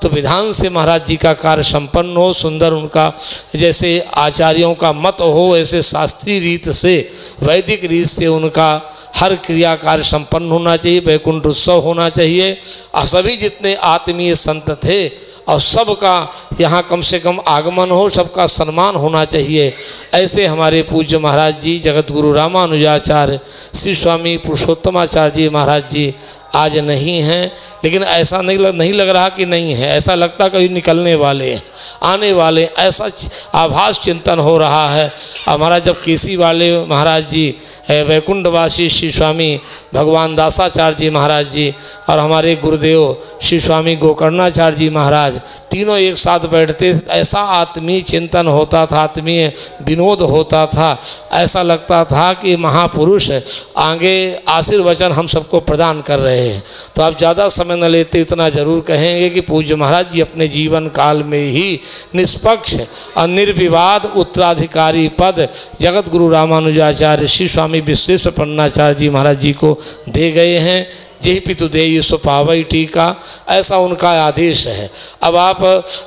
तो विधान से महाराज जी का कार्य संपन्न हो, सुंदर उनका जैसे आचार्यों का मत हो, ऐसे शास्त्रीय रीत से, वैदिक रीत से उनका हर क्रिया कार्य संपन्न होना चाहिए, वैकुंठ उत्सव होना चाहिए। और सभी जितने आत्मीय संत थे और सबका यहाँ कम से कम आगमन हो, सबका सम्मान होना चाहिए। ऐसे हमारे पूज्य महाराज जी जगत गुरु रामानुजाचार्य श्री स्वामी पुरुषोत्तमाचार्य जी महाराज जी आज नहीं हैं, लेकिन ऐसा नहीं लग रहा कि नहीं है, ऐसा लगता कभी निकलने वाले हैं, आने वाले, ऐसा आभास चिंतन हो रहा है। हमारा जब केसी वाले महाराज जी, वैकुंठवासी श्री स्वामी भगवान दासाचार्य जी महाराज जी और हमारे गुरुदेव श्री स्वामी गोकर्णाचार्य जी महाराज तीनों एक साथ बैठते, ऐसा आत्मीय चिंतन होता था, आत्मीय विनोद होता था। ऐसा लगता था कि महापुरुष आगे आशीर्वचन हम सबको प्रदान कर रहे हैं। तो आप ज़्यादा समय न लेते इतना जरूर कहेंगे कि पूज्य महाराज जी अपने जीवन काल में ही निष्पक्ष और निर्विवाद उत्तराधिकारी पद जगत गुरु रामानुजाचार्य श्री स्वामी विश्वेश प्रपन्नाचार्य जी महाराज जी को दे गए हैं। जय पितु देय सो पावई टीका, ऐसा उनका आदेश है। अब आप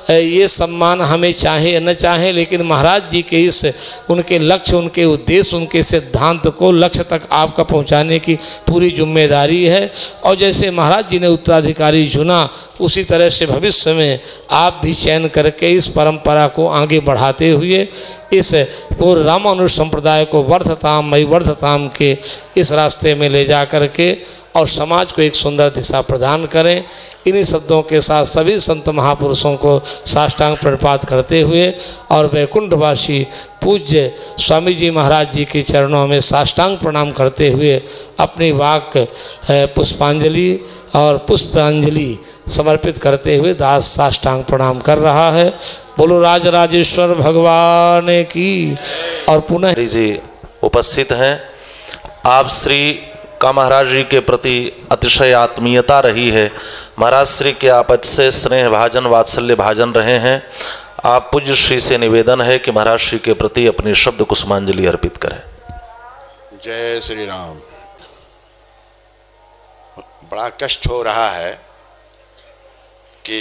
ये सम्मान हमें चाहे या न चाहे, लेकिन महाराज जी के इस उनके लक्ष्य, उनके उद्देश्य, उनके सिद्धांत को लक्ष्य तक आपका पहुंचाने की पूरी जिम्मेदारी है। और जैसे महाराज जी ने उत्तराधिकारी चुना, उसी तरह से भविष्य में आप भी चयन करके इस परंपरा को आगे बढ़ाते हुए इस पूर्ण रामानुज संप्रदाय को वर्धताम मई वर्धताम के इस रास्ते में ले जा करके और समाज को एक सुंदर दिशा प्रदान करें। इन्हीं शब्दों के साथ सभी संत महापुरुषों को साष्टांग प्रणपात करते हुए और वैकुंठवासी पूज्य स्वामी जी महाराज जी के चरणों में साष्टांग प्रणाम करते हुए अपनी वाक पुष्पांजलि और पुष्पांजलि समर्पित करते हुए दास साष्टांग प्रणाम कर रहा है। बोलो राजराजेश्वर भगवान की। और पुनः जी उपस्थित हैं। आप श्री का महाराज जी के प्रति अतिशय आत्मीयता रही है। महाराज श्री के आपद से स्नेह भाजन वात्सल्य भाजन रहे हैं। आप पूज्य श्री से निवेदन है कि महाराज श्री के प्रति अपनी शब्द कुसुमांजलि अर्पित करें। जय श्री राम। बड़ा कष्ट हो रहा है कि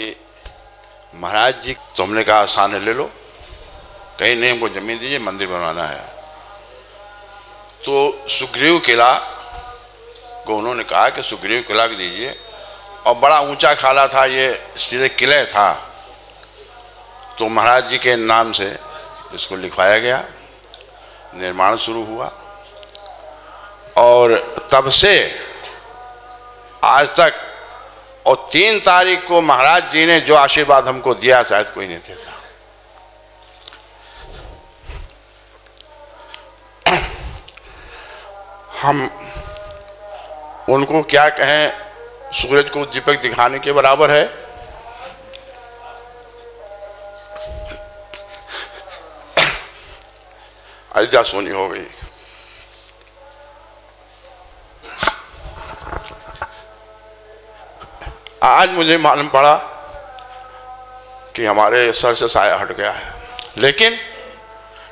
महाराज जी, तो हमने कहा आसान है, ले लो, कहीं नहीं हमको जमीन दीजिए, मंदिर बनवाना है। तो सुग्रीव किला को उन्होंने कहा कि सुग्रीव किला दीजिए, और बड़ा ऊंचा खाला था, ये सीधे किले था। तो महाराज जी के नाम से इसको लिखवाया गया, निर्माण शुरू हुआ, और तब से आज तक, और 3 तारीख को महाराज जी ने जो आशीर्वाद हमको दिया शायद कोई नहीं देता। हम उनको क्या कहें, सूरज को दीपक दिखाने के बराबर है। अजा सोनी हो गई। आज मुझे मालूम पड़ा कि हमारे सर से साया हट गया है, लेकिन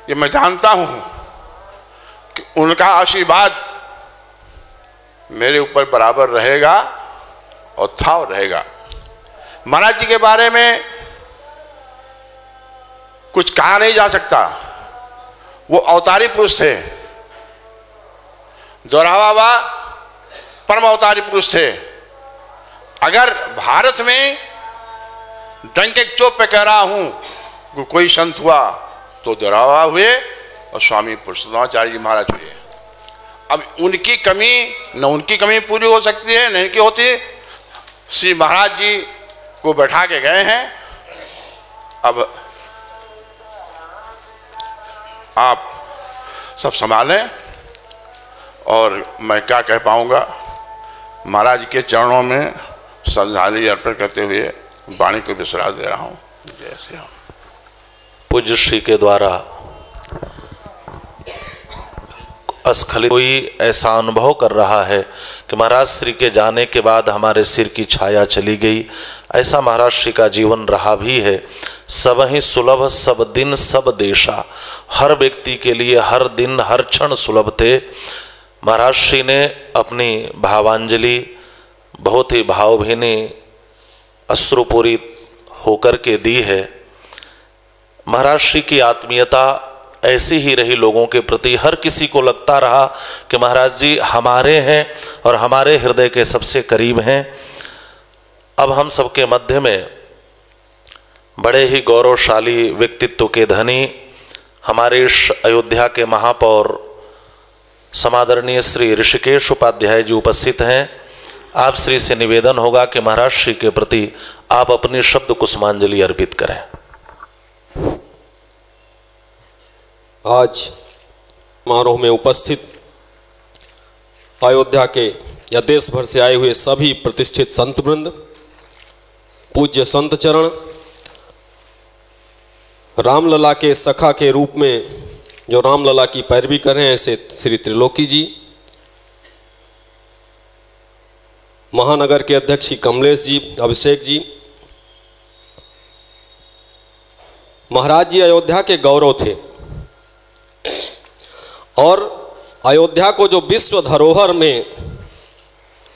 ये मैं जानता हूं कि उनका आशीर्वाद मेरे ऊपर बराबर रहेगा और था और रहेगा। महाराज जी के बारे में कुछ कहा नहीं जा सकता। वो अवतारी पुरुष थे, दोहरावा परम अवतारी पुरुष थे। अगर भारत में डंके की चोट पे कह रहा हूं कि कोई संत हुआ तो दोहरावा हुए और स्वामी पुरुषोत्तमाचार्य जी महाराज हुए। अब उनकी कमी, न उनकी कमी पूरी हो सकती है न इनकी होती। श्री महाराज जी को बैठा के गए हैं। अब आप सब संभालें, और मैं क्या कह पाऊंगा। महाराज के चरणों में श्रद्धांजलि अर्पण करते हुए वाणी को विश्राम दे रहा हूँ। जय श्री राम। पूज्य श्री के द्वारा अस्खलित कोई ऐसा अनुभव कर रहा है कि महाराज श्री के जाने के बाद हमारे सिर की छाया चली गई। ऐसा महाराज श्री का जीवन रहा भी है। सब ही सुलभ सब दिन सब देशा, हर व्यक्ति के लिए हर दिन हर क्षण सुलभ थे। महाराज श्री ने अपनी भावांजलि बहुत ही भावभीनी अश्रुपूरित होकर के दी है। महाराज श्री की आत्मीयता ऐसी ही रही लोगों के प्रति। हर किसी को लगता रहा कि महाराज जी हमारे हैं और हमारे हृदय के सबसे करीब हैं। अब हम सबके मध्य में बड़े ही गौरवशाली व्यक्तित्व के धनी हमारे इस अयोध्या के महापौर समादरणीय श्री ऋषिकेश उपाध्याय जी उपस्थित हैं। आप श्री से निवेदन होगा कि महाराज श्री के प्रति आप अपनी शब्द कुसुमांजलि अर्पित करें। आज समारोह में उपस्थित अयोध्या के या देश भर से आए हुए सभी प्रतिष्ठित संत वृंद, पूज्य संत चरण, रामलला के सखा के रूप में जो रामलला की पैरवी कर रहे हैं ऐसे श्री त्रिलोकी जी, महानगर के अध्यक्ष श्री कमलेश जी, अभिषेक जी। महाराज जी अयोध्या के गौरव थे और अयोध्या को जो विश्व धरोहर में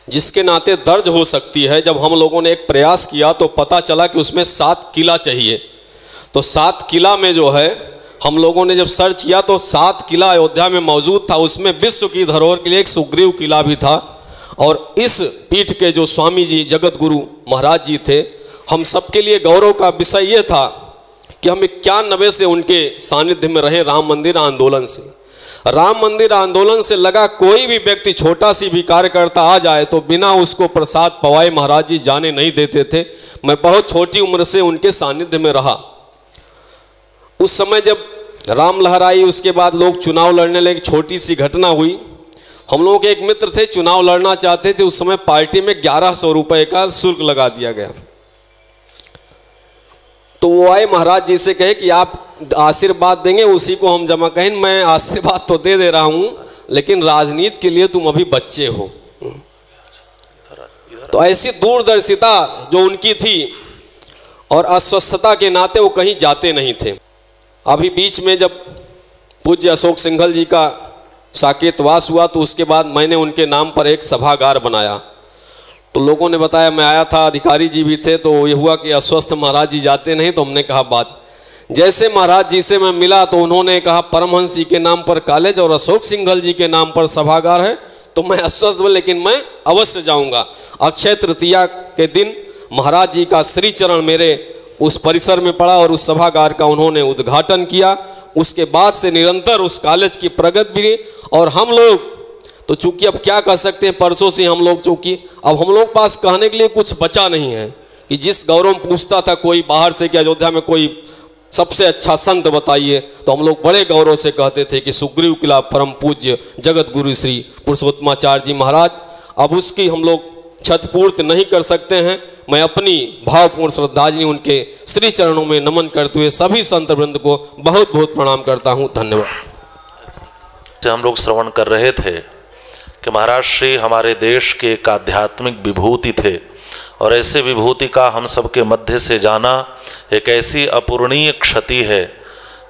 जिसके नाते दर्ज हो सकती है, जब हम लोगों ने एक प्रयास किया तो पता चला कि उसमें 7 किला चाहिए। तो 7 किला में जो है हम लोगों ने जब सर्च किया तो 7 किला अयोध्या में मौजूद था। उसमें विश्व की धरोहर के लिए एक सुग्रीव किला भी था। और इस पीठ के जो स्वामी जी जगत गुरु महाराज जी थे, हम सबके लिए गौरव का विषय ये था कि हम 91 से उनके सानिध्य में रहे। राम मंदिर आंदोलन से, राम मंदिर आंदोलन से लगा कोई भी व्यक्ति छोटा सी भी कार्यकर्ता आ जाए तो बिना उसको प्रसाद पवाए महाराज जी जाने नहीं देते थे। मैं बहुत छोटी उम्र से उनके सानिध्य में रहा। उस समय जब राम लहर आई, उसके बाद लोग चुनाव लड़ने लगे। छोटी सी घटना हुई, हम लोगों के एक मित्र थे चुनाव लड़ना चाहते थे। उस समय पार्टी में 1100 रुपये का शुल्क लगा दिया गया। तो वो आए महाराज जी से कहे कि आप आशीर्वाद देंगे, उसी को हम जमा कहें। मैं आशीर्वाद तो दे रहा हूं, लेकिन राजनीति के लिए तुम अभी बच्चे हो। तो ऐसी दूरदर्शिता जो उनकी थी, और अस्वस्थता के नाते वो कहीं जाते नहीं थे। अभी बीच में जब पूज्य अशोक सिंघल जी का साकेतवास हुआ तो उसके बाद मैंने उनके नाम पर एक सभागार बनाया। तो लोगों ने बताया, मैं आया था, अधिकारी जी भी थे, तो ये हुआ कि अस्वस्थ महाराज जी जाते नहीं। तो हमने कहा बात, जैसे महाराज जी से मैं मिला तो उन्होंने कहा परमहंस जी के नाम पर कॉलेज और अशोक सिंघल जी के नाम पर सभागार है, तो मैं अस्वस्थ हूँ लेकिन मैं अवश्य जाऊँगा। अक्षय तृतीया के दिन महाराज जी का श्री चरण मेरे उस परिसर में पड़ा और उस सभागार का उन्होंने उद्घाटन किया। उसके बाद से निरंतर उस कॉलेज की प्रगति भी, और हम लोग तो चूंकि अब क्या कर सकते हैं, परसों से हम लोग चूंकि अब हम लोग पास कहने के लिए कुछ बचा नहीं है कि जिस गौरव पूछता था कोई बाहर से कि अयोध्या में कोई सबसे अच्छा संत बताइए, तो हम लोग बड़े गौरव से कहते थे कि सुग्रीव किला परम पूज्य जगत गुरु श्री पुरुषोत्तमाचार्य जी महाराज। अब उसकी हम लोग छतपूर्ति नहीं कर सकते हैं। मैं अपनी भावपूर्ण श्रद्धांजलि उनके श्री चरणों में नमन करते हुए सभी संत वृंद को बहुत बहुत प्रणाम करता हूँ। धन्यवाद। हम लोग श्रवण कर रहे थे कि महाराज श्री हमारे देश के एक आध्यात्मिक विभूति थे, और ऐसे विभूति का हम सबके मध्य से जाना एक ऐसी अपूरणीय क्षति है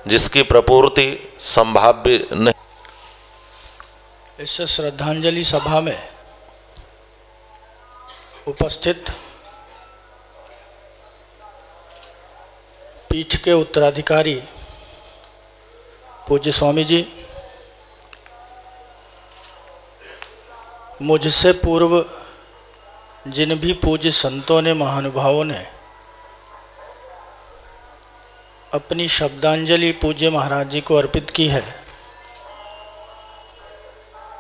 जिसकी प्रपूर्ति संभाव्य नहीं। इस श्रद्धांजलि सभा में उपस्थित पीठ के उत्तराधिकारी पूज्य स्वामी जी, मुझसे पूर्व जिन भी पूज्य संतों ने, महानुभावों ने अपनी शब्दांजलि पूज्य महाराज जी को अर्पित की है,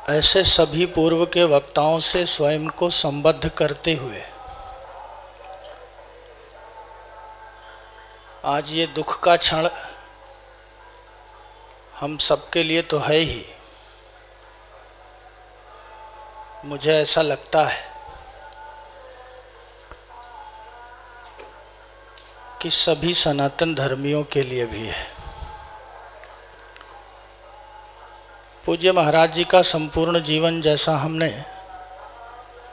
ऐसे सभी पूर्व के वक्ताओं से स्वयं को संबद्ध करते हुए आज ये दुख का क्षण हम सबके लिए तो है ही। मुझे ऐसा लगता है कि सभी सनातन धर्मियों के लिए भी है। पूज्य महाराज जी का संपूर्ण जीवन जैसा हमने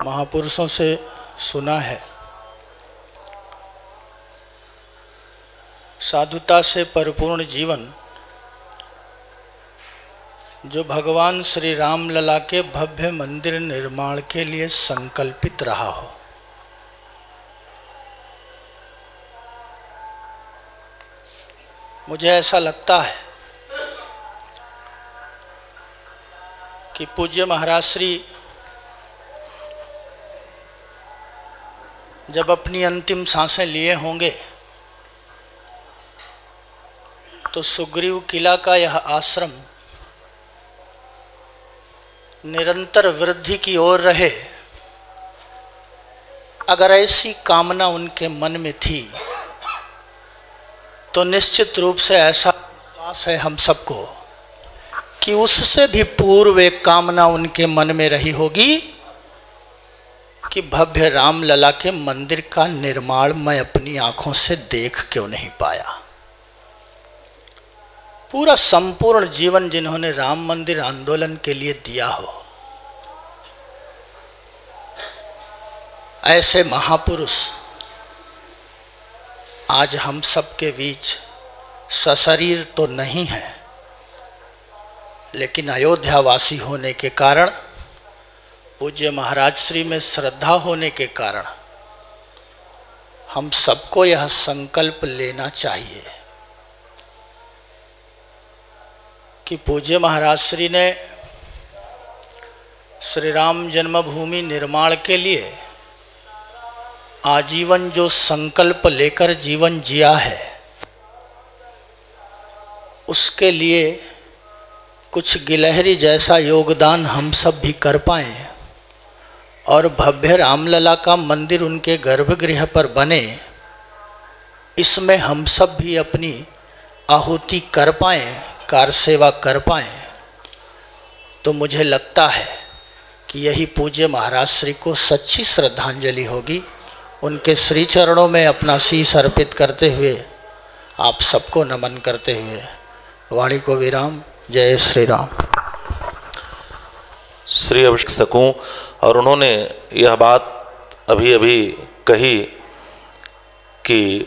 महापुरुषों से सुना है, साधुता से परिपूर्ण जीवन जो भगवान श्री राम लला के भव्य मंदिर निर्माण के लिए संकल्पित रहा हो। मुझे ऐसा लगता है कि पूज्य महाराज श्री जब अपनी अंतिम सांसें लिए होंगे तो सुग्रीव किला का यह आश्रम निरंतर वृद्धि की ओर रहे, अगर ऐसी कामना उनके मन में थी तो निश्चित रूप से ऐसा विश्वास है हम सबको कि उससे भी पूर्व एक कामना उनके मन में रही होगी कि भव्य राम लला के मंदिर का निर्माण मैं अपनी आंखों से देख क्यों नहीं पाया। पूरा संपूर्ण जीवन जिन्होंने राम मंदिर आंदोलन के लिए दिया हो, ऐसे महापुरुष आज हम सबके बीच सशरीर तो नहीं है, लेकिन अयोध्या वासी होने के कारण, पूज्य महाराज श्री में श्रद्धा होने के कारण हम सबको यह संकल्प लेना चाहिए कि पूज्य महाराज श्री ने श्री राम जन्मभूमि निर्माण के लिए आजीवन जो संकल्प लेकर जीवन जिया है, उसके लिए कुछ गिलहरी जैसा योगदान हम सब भी कर पाएं और भव्य रामलला का मंदिर उनके गर्भगृह पर बने, इसमें हम सब भी अपनी आहुति कर पाएं, कार सेवा कर पाएं, तो मुझे लगता है कि यही पूज्य महाराज श्री को सच्ची श्रद्धांजलि होगी। उनके श्री चरणों में अपना शीश अर्पित करते हुए आप सबको नमन करते हुए वाणी को विराम। जय श्री राम। श्री अभिषेक सकूं, और उन्होंने यह बात अभी अभी कही कि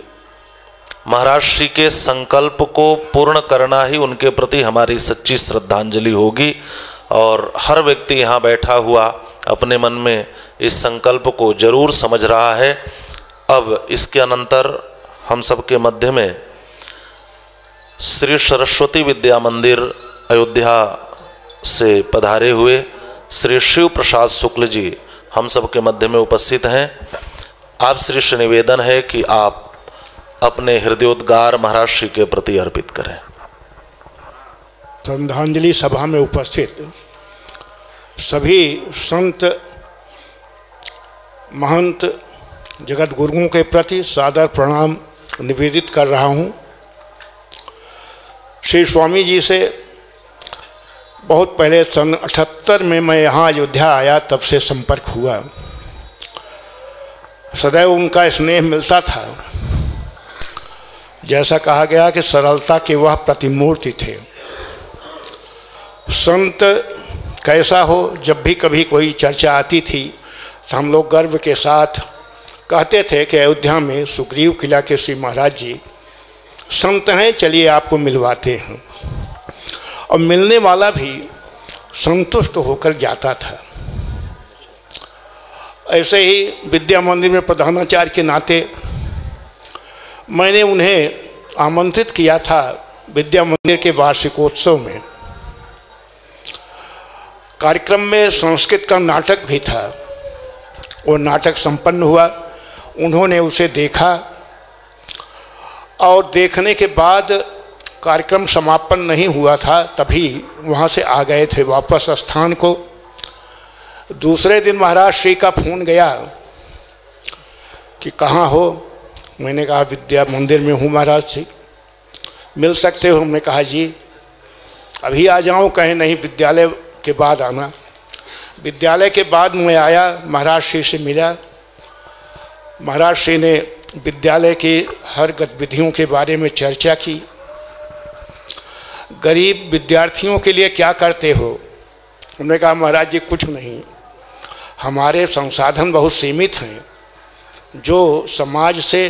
महाराज श्री के संकल्प को पूर्ण करना ही उनके प्रति हमारी सच्ची श्रद्धांजलि होगी। और हर व्यक्ति यहाँ बैठा हुआ अपने मन में इस संकल्प को जरूर समझ रहा है। अब इसके अनंतर हम सबके मध्य में श्री सरस्वती विद्या मंदिर अयोध्या से पधारे हुए श्री शिव प्रसाद शुक्ल जी हम सबके मध्य में उपस्थित हैं। आप श्री से निवेदन है कि आप अपने हृदयोद्गार महाराज श्री के प्रति अर्पित करें। श्रद्धांजलि सभा में उपस्थित सभी संत महंत जगत गुरुओं के प्रति सादर प्रणाम निवेदित कर रहा हूँ। श्री स्वामी जी से बहुत पहले सन 78 में मैं यहाँ अयोध्या आया, तब से संपर्क हुआ। सदैव उनका स्नेह मिलता था। जैसा कहा गया कि सरलता के वह प्रतिमूर्ति थे। संत कैसा हो, जब भी कभी कोई चर्चा आती थी तो हम लोग गर्व के साथ कहते थे कि अयोध्या में सुग्रीव किला के श्री महाराज जी संत हैं, चलिए आपको मिलवाते हैं। और मिलने वाला भी संतुष्ट होकर जाता था। ऐसे ही विद्या मंदिर में प्रधानाचार्य के नाते मैंने उन्हें आमंत्रित किया था विद्या मंदिर के वार्षिकोत्सव में। कार्यक्रम में संस्कृत का नाटक भी था। वो नाटक संपन्न हुआ, उन्होंने उसे देखा और देखने के बाद कार्यक्रम समापन नहीं हुआ था, तभी वहाँ से आ गए थे वापस स्थान को। दूसरे दिन महाराज श्री का फोन गया कि कहाँ हो। मैंने कहा विद्या मंदिर में हूँ महाराज जी, मिल सकते हो। हमने कहा जी अभी आ जाऊँ, कहें नहीं विद्यालय के बाद आना। विद्यालय के बाद मैं आया, महाराज श्री से मिला। महाराज श्री ने विद्यालय की हर गतिविधियों के बारे में चर्चा की। गरीब विद्यार्थियों के लिए क्या करते हो? उन्होंने कहा महाराज जी कुछ नहीं, हमारे संसाधन बहुत सीमित हैं। जो समाज से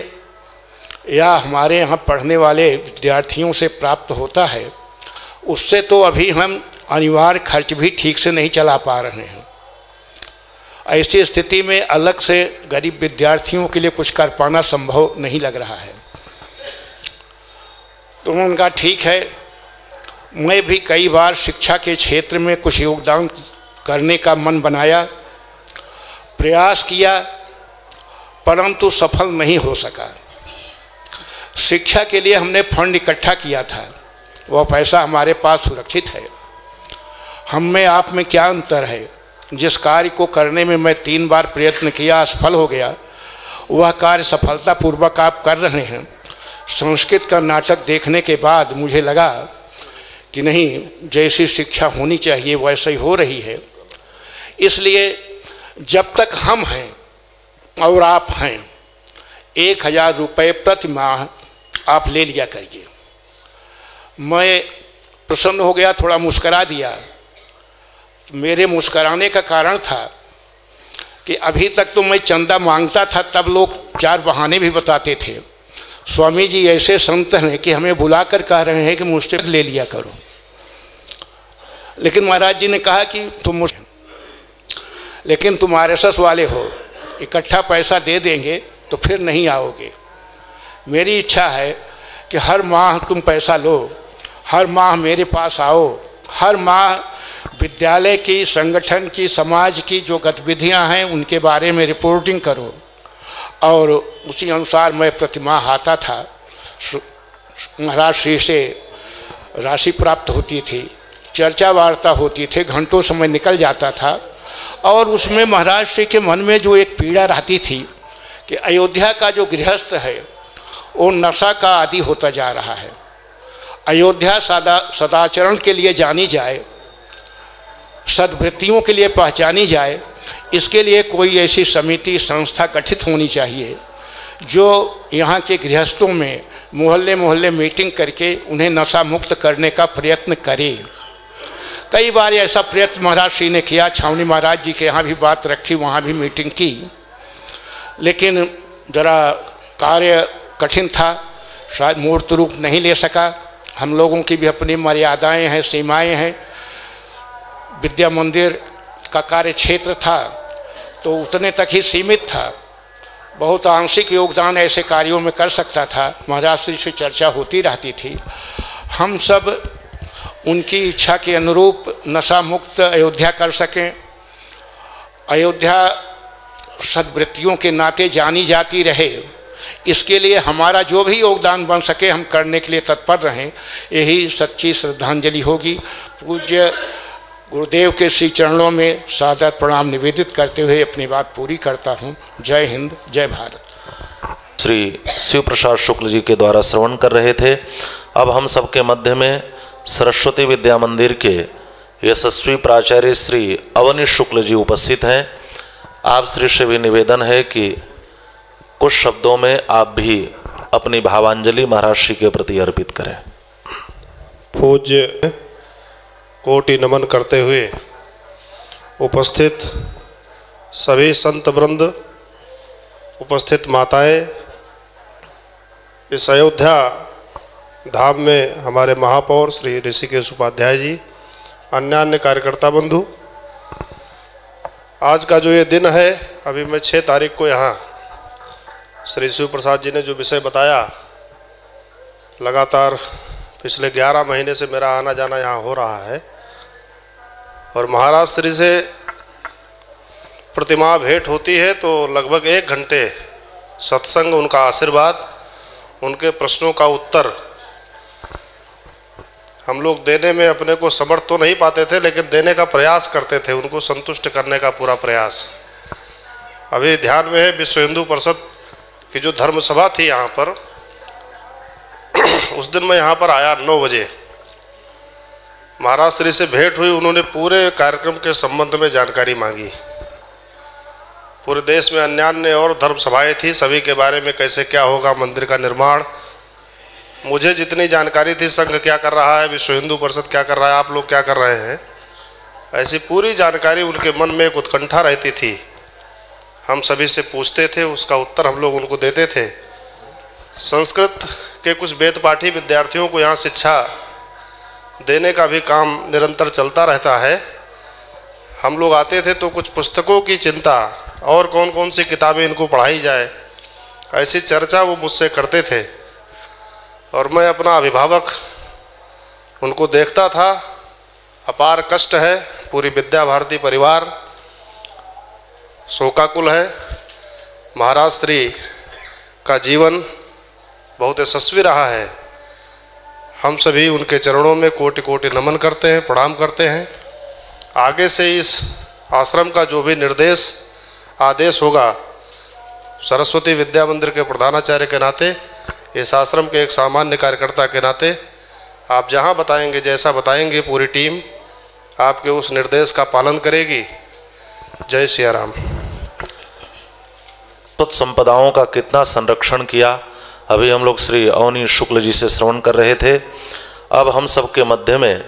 या हमारे यहाँ पढ़ने वाले विद्यार्थियों से प्राप्त होता है, उससे तो अभी हम अनिवार्य खर्च भी ठीक से नहीं चला पा रहे हैं। ऐसी स्थिति में अलग से गरीब विद्यार्थियों के लिए कुछ कर पाना संभव नहीं लग रहा है। तो उन्होंने कहा ठीक है, मैं भी कई बार शिक्षा के क्षेत्र में कुछ योगदान करने का मन बनाया, प्रयास किया, परंतु सफल नहीं हो सका। शिक्षा के लिए हमने फंड इकट्ठा किया था, वह पैसा हमारे पास सुरक्षित है। हम में आप में क्या अंतर है? जिस कार्य को करने में मैं 3 बार प्रयत्न किया, असफल हो गया, वह कार्य सफलतापूर्वक आप कर रहे हैं। संस्कृत का नाटक देखने के बाद मुझे लगा कि नहीं, जैसी शिक्षा होनी चाहिए वैसे ही हो रही है। इसलिए जब तक हम हैं और आप हैं, 1000 रुपये प्रति माह आप ले लिया करिए। मैं प्रसन्न हो गया, थोड़ा मुस्करा दिया। मेरे मुस्कराने का कारण था कि अभी तक तो मैं चंदा मांगता था, तब लोग 4 बहाने भी बताते थे। स्वामी जी ऐसे संत हैं कि हमें बुलाकर कह रहे हैं कि मुझसे ले लिया करो। लेकिन महाराज जी ने कहा कि तुम RSS वाले हो, इकट्ठा पैसा दे देंगे तो फिर नहीं आओगे। मेरी इच्छा है कि हर माह तुम पैसा लो, हर माह मेरे पास आओ, हर माह विद्यालय की, संगठन की, समाज की जो गतिविधियां हैं उनके बारे में रिपोर्टिंग करो। और उसी अनुसार मैं प्रतिमाह आता था। महाराज श्री से राशि प्राप्त होती थी, चर्चा वार्ता होती थी, घंटों समय निकल जाता था। और उसमें महाराज श्री के मन में जो एक पीड़ा रहती थी कि अयोध्या का जो गृहस्थ है वो नशा का आदी होता जा रहा है। अयोध्या सदाचरण के लिए जानी जाए, सद्वृत्तियों के लिए पहचानी जाए, इसके लिए कोई ऐसी समिति, संस्था गठित होनी चाहिए जो यहाँ के गृहस्थों में मोहल्ले मोहल्ले मीटिंग करके उन्हें नशा मुक्त करने का प्रयत्न करे। कई बार ऐसा प्रयत्न महाराज श्री ने किया। छावनी महाराज जी के यहाँ भी बात रखी, वहाँ भी मीटिंग की, लेकिन ज़रा कार्य कठिन था। शायद मूर्त रूप नहीं ले सका। हम लोगों की भी अपनी मर्यादाएं हैं, सीमाएं हैं। विद्या मंदिर का कार्य क्षेत्र था तो उतने तक ही सीमित था। बहुत आंशिक योगदान ऐसे कार्यों में कर सकता था। महाराज श्री से चर्चा होती रहती थी। हम सब उनकी इच्छा के अनुरूप नशा मुक्त अयोध्या कर सकें, अयोध्या सद्वृत्तियों के नाते जानी जाती रहे, इसके लिए हमारा जो भी योगदान बन सके हम करने के लिए तत्पर रहें। यही सच्ची श्रद्धांजलि होगी। पूज्य गुरुदेव के श्री चरणों में सादर प्रणाम निवेदित करते हुए अपनी बात पूरी करता हूँ। जय हिंद, जय भारत। श्री शिव प्रसाद शुक्ल जी के द्वारा श्रवण कर रहे थे। अब हम सबके मध्य में सरस्वती विद्या मंदिर के यशस्वी प्राचार्य श्री अवनीश शुक्ल जी उपस्थित हैं। आप श्री से भी निवेदन है कि कुछ शब्दों में आप भी अपनी भावांजलि महाराज श्री के प्रति अर्पित करें। पूज्य कोटि नमन करते हुए उपस्थित सभी संत वृंद, उपस्थित माताएं, इस अयोध्या धाम में हमारे महापौर श्री ऋषिकेश उपाध्याय जी, अन्य कार्यकर्ता बंधु, आज का जो ये दिन है, अभी मैं 6 तारीख को यहाँ श्री शिव प्रसाद जी ने जो विषय बताया, लगातार पिछले 11 महीने से मेरा आना जाना यहाँ हो रहा है और महाराज श्री से प्रतिमा भेंट होती है तो लगभग 1 घंटे सत्संग, उनका आशीर्वाद, उनके प्रश्नों का उत्तर हम लोग देने में अपने को समर्थ तो नहीं पाते थे, लेकिन देने का प्रयास करते थे, उनको संतुष्ट करने का पूरा प्रयास। अभी ध्यान में है विश्व हिंदू परिषद की जो धर्म सभा थी यहाँ पर, उस दिन मैं यहाँ पर आया 9 बजे। महाराज श्री से भेंट हुई, उन्होंने पूरे कार्यक्रम के संबंध में जानकारी मांगी। पूरे देश में अन्य और धर्म सभाएँ थी, सभी के बारे में कैसे क्या होगा, मंदिर का निर्माण, मुझे जितनी जानकारी थी, संघ क्या कर रहा है, विश्व हिंदू परिषद क्या कर रहा है, आप लोग क्या कर रहे हैं, ऐसी पूरी जानकारी उनके मन में एक उत्कंठा रहती थी। हम सभी से पूछते थे, उसका उत्तर हम लोग उनको देते थे। संस्कृत के कुछ वेद पाठी विद्यार्थियों को यहाँ शिक्षा देने का भी काम निरंतर चलता रहता है। हम लोग आते थे तो कुछ पुस्तकों की चिंता और कौन कौन सी किताबें इनको पढ़ाई जाए, ऐसी चर्चा वो मुझसे करते थे और मैं अपना अभिभावक उनको देखता था। अपार कष्ट है, पूरी विद्या भारती परिवार शोकाकुल है। महाराज श्री का जीवन बहुत यशस्वी रहा है। हम सभी उनके चरणों में कोटि कोटि नमन करते हैं, प्रणाम करते हैं। आगे से इस आश्रम का जो भी निर्देश आदेश होगा, सरस्वती विद्या मंदिर के प्रधानाचार्य के नाते, इस आश्रम के एक सामान्य कार्यकर्ता के नाते, आप जहां बताएंगे, जैसा बताएंगे, पूरी टीम आपके उस निर्देश का पालन करेगी। जय सिया राम। संपदाओं का कितना संरक्षण किया, अभी हम लोग श्री अवनीश शुक्ल जी से श्रवण कर रहे थे। अब हम सबके मध्य में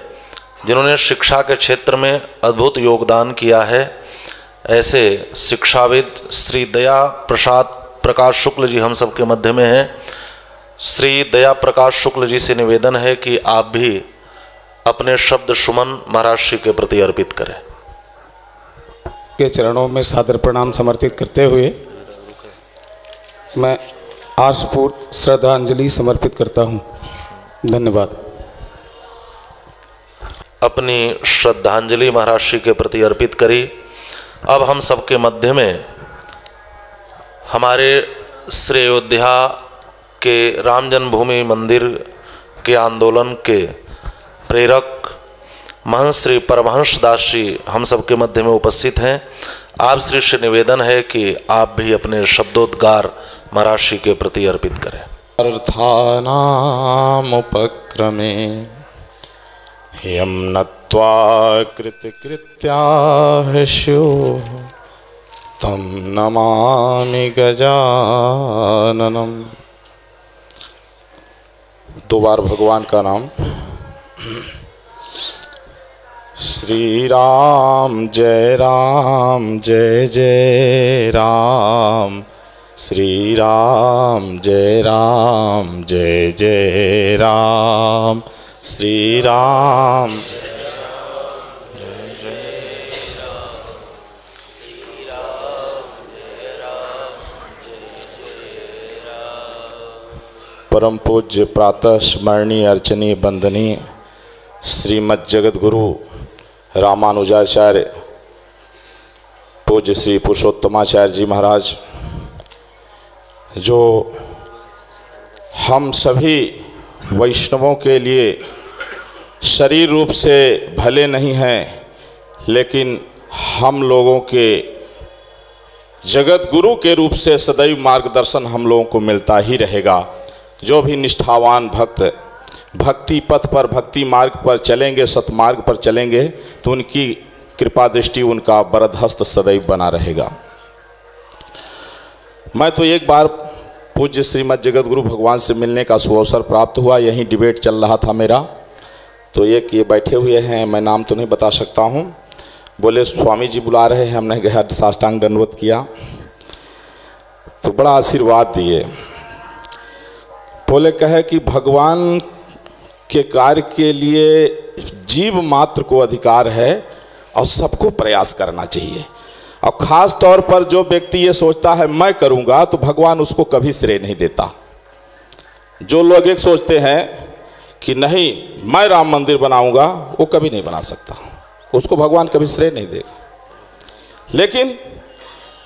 जिन्होंने शिक्षा के क्षेत्र में अद्भुत योगदान किया है, ऐसे शिक्षाविद श्री दया प्रकाश शुक्ल जी हम सबके मध्य में हैं। श्री दया प्रकाश शुक्ल जी से निवेदन है कि आप भी अपने शब्द सुमन महाराज श्री के प्रति अर्पित करें। के चरणों में सादर प्रणाम समर्पित करते हुए मैं आर्षपूर्ण श्रद्धांजलि समर्पित करता हूं। धन्यवाद। अपनी श्रद्धांजलि महाराज श्री के प्रति अर्पित करी। अब हम सबके मध्य में हमारे श्री अयोध्या के राम जन्मभूमि मंदिर के आंदोलन के प्रेरक महंत श्री परमहंस दास जी हम सबके मध्य में उपस्थित हैं। आप श्री से निवेदन है कि आप भी अपने शब्दोद्गार महाराज श्री के प्रति अर्पित करें। अर्थानाम उपक्रमे यम नत्वा कृतकृत्याशो तम नमामि गजाननम। 2 बार भगवान का नाम। श्री राम जय जय राम, श्री राम जय जय राम, श्री राम परम पूज्य प्रातः स्मरणीय अर्चनीय बंदनीय श्रीमद् जगत गुरु रामानुजाचार्य पूज्य श्री पुरुषोत्तमाचार्य जी महाराज, जो हम सभी वैष्णवों के लिए शरीर रूप से भले नहीं हैं, लेकिन हम लोगों के जगत गुरु के रूप से सदैव मार्गदर्शन हम लोगों को मिलता ही रहेगा। जो भी निष्ठावान भक्त भक्ति पथ पर, भक्ति मार्ग पर चलेंगे, सतमार्ग पर चलेंगे, तो उनकी कृपा दृष्टि, उनका वरदहस्त सदैव बना रहेगा। मैं तो एक बार पूज्य श्रीमद् जगत गुरु भगवान से मिलने का सुअवसर प्राप्त हुआ। यहीं डिबेट चल रहा था मेरा, तो एक ये बैठे हुए हैं, मैं नाम तो नहीं बता सकता हूँ, बोले स्वामी जी बुला रहे हैं। हमने गया, साष्टांग दंडवत किया, तो बड़ा आशीर्वाद दिए। बोले कहे कि भगवान के कार्य के लिए जीव मात्र को अधिकार है और सबको प्रयास करना चाहिए। और ख़ास तौर पर जो व्यक्ति ये सोचता है मैं करूँगा, तो भगवान उसको कभी श्रेय नहीं देता। जो लोग एक सोचते हैं कि नहीं मैं राम मंदिर बनाऊँगा, वो कभी नहीं बना सकता, उसको भगवान कभी श्रेय नहीं देगा। लेकिन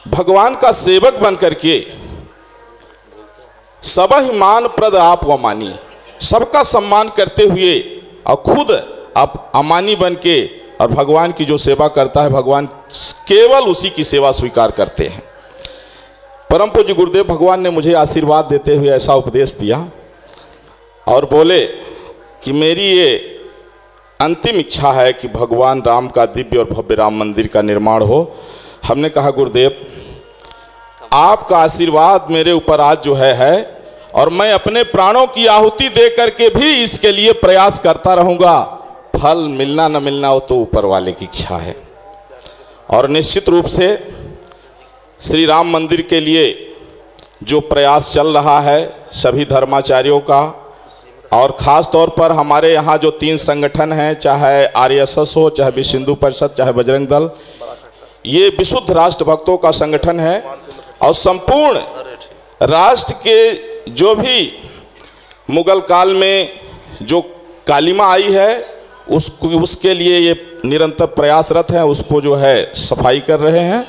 भगवान का सेवक बन करके सब ही मान प्रद आप अमानी, सबका सम्मान करते हुए और खुद आप अमानी बन के और भगवान की जो सेवा करता है, भगवान केवल उसी की सेवा स्वीकार करते हैं। परम पूज्य गुरुदेव भगवान ने मुझे आशीर्वाद देते हुए ऐसा उपदेश दिया और बोले कि मेरी ये अंतिम इच्छा है कि भगवान राम का दिव्य और भव्य राम मंदिर का निर्माण हो। हमने कहा गुरुदेव आपका आशीर्वाद मेरे ऊपर आज जो है और मैं अपने प्राणों की आहुति दे करके भी इसके लिए प्रयास करता रहूँगा। फल मिलना न मिलना वो तो ऊपर वाले की इच्छा है। और निश्चित रूप से श्री राम मंदिर के लिए जो प्रयास चल रहा है सभी धर्माचार्यों का, और ख़ास तौर पर हमारे यहाँ जो 3 संगठन हैं, चाहे आरएसएस हो, चाहे विश्व हिंदू परिषद, चाहे बजरंग दल, ये विशुद्ध राष्ट्र भक्तों का संगठन है। और संपूर्ण राष्ट्र के जो भी मुगल काल में जो कालिमा आई है उसके लिए ये निरंतर प्रयासरत हैं, उसको जो है सफाई कर रहे हैं।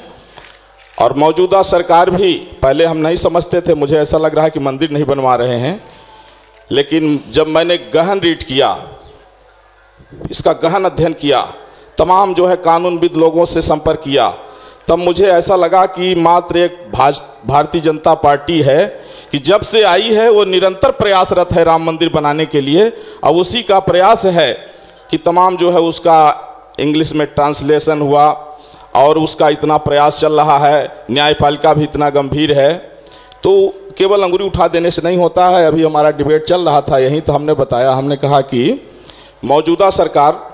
और मौजूदा सरकार भी, पहले हम नहीं समझते थे, मुझे ऐसा लग रहा है कि मंदिर नहीं बनवा रहे हैं, लेकिन जब मैंने गहन रीड किया, इसका गहन अध्ययन किया, तमाम जो है कानूनविद लोगों से संपर्क किया, तब मुझे ऐसा लगा कि मात्र एक भारतीय जनता पार्टी है कि जब से आई है वो निरंतर प्रयासरत है राम मंदिर बनाने के लिए। और उसी का प्रयास है कि तमाम जो है उसका इंग्लिश में ट्रांसलेशन हुआ और उसका इतना प्रयास चल रहा है, न्यायपालिका भी इतना गंभीर है। तो केवल अंगुली उठा देने से नहीं होता है। अभी हमारा डिबेट चल रहा था यहीं, तो हमने बताया, हमने कहा कि मौजूदा सरकार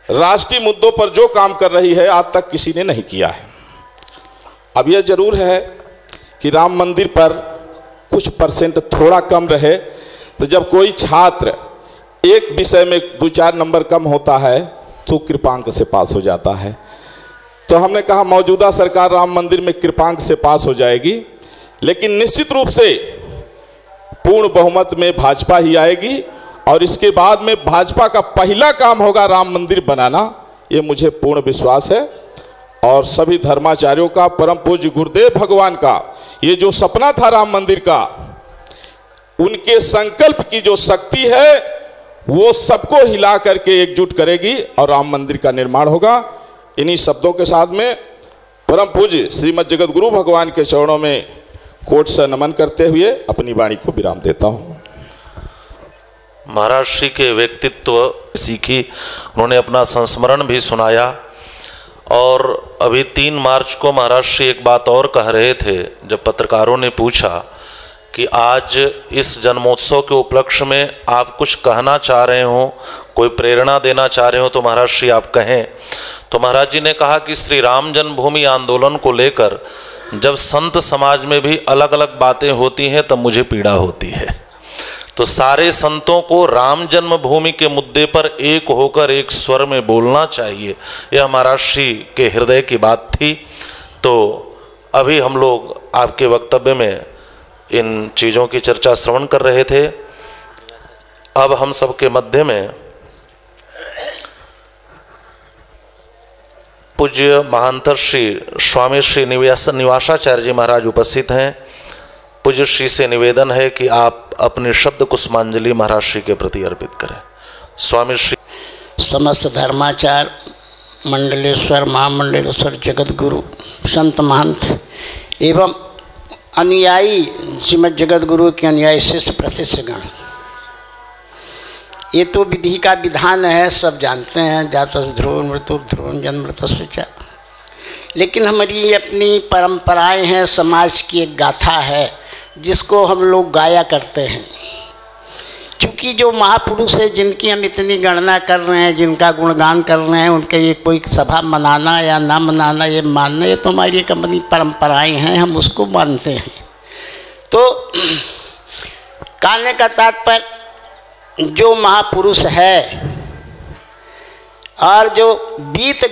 राष्ट्रीय मुद्दों पर जो काम कर रही है आज तक किसी ने नहीं किया है। अब यह जरूर है कि राम मंदिर पर कुछ परसेंट थोड़ा कम रहे, तो जब कोई छात्र एक विषय में 2-4 नंबर कम होता है तो कृपांक से पास हो जाता है। तो हमने कहा मौजूदा सरकार राम मंदिर में कृपांक से पास हो जाएगी, लेकिन निश्चित रूप से पूर्ण बहुमत में भाजपा ही आएगी। और इसके बाद में भाजपा का पहला काम होगा राम मंदिर बनाना, ये मुझे पूर्ण विश्वास है। और सभी धर्माचार्यों का, परम पूज्य गुरुदेव भगवान का ये जो सपना था राम मंदिर का, उनके संकल्प की जो शक्ति है वो सबको हिला करके एकजुट करेगी और राम मंदिर का निर्माण होगा। इन्हीं शब्दों के साथ में परम पूज्य श्रीमद् जगत गुरु भगवान के चरणों में कोट से नमन करते हुए अपनी वाणी को विराम देता हूँ। महाराज श्री के व्यक्तित्व सीखी, उन्होंने अपना संस्मरण भी सुनाया। और अभी 3 मार्च को महाराज श्री एक बात और कह रहे थे, जब पत्रकारों ने पूछा कि आज इस जन्मोत्सव के उपलक्ष्य में आप कुछ कहना चाह रहे हो, कोई प्रेरणा देना चाह रहे हो, तो महाराज श्री आप कहें। तो महाराज जी ने कहा कि श्री राम जन्मभूमि आंदोलन को लेकर जब संत समाज में भी अलग अलग बातें होती हैं तब मुझे पीड़ा होती है। तो सारे संतों को राम जन्मभूमि के मुद्दे पर एक होकर एक स्वर में बोलना चाहिए, यह महाराज श्री के हृदय की बात थी। तो अभी हम लोग आपके वक्तव्य में इन चीज़ों की चर्चा श्रवण कर रहे थे। अब हम सबके मध्य में पूज्य महांतर श्री स्वामी श्री निवासाचार्य जी महाराज उपस्थित हैं। पूज्य श्री से निवेदन है कि आप अपने शब्द कुसुमांजलि महाराज श्री के प्रति अर्पित करें। स्वामी श्री। समस्त धर्माचार मंडलेश्वर महामंडलेश्वर जगत गुरु संत महंत एवं अनुयायी श्रीमद जगत गुरु के अनुयायी शिष्य प्रशिष्यगण, ये तो विधि का विधान है, सब जानते हैं, जातस ध्रुव मृत्यु ध्रुव जन्म मृतस्य च। लेकिन हमारी अपनी परंपराएं हैं, समाज की एक गाथा है जिसको हम लोग गाया करते हैं। क्योंकि जो महापुरुष है जिनकी हम इतनी गणना कर रहे हैं, जिनका गुणगान कर रहे हैं, उनके ये कोई सभा मनाना या ना मनाना, ये मानना, ये तो हमारी एक अपनी परंपराएं हैं, हम उसको मानते हैं। तो कहने का तात्पर्य, जो महापुरुष है और जो बीत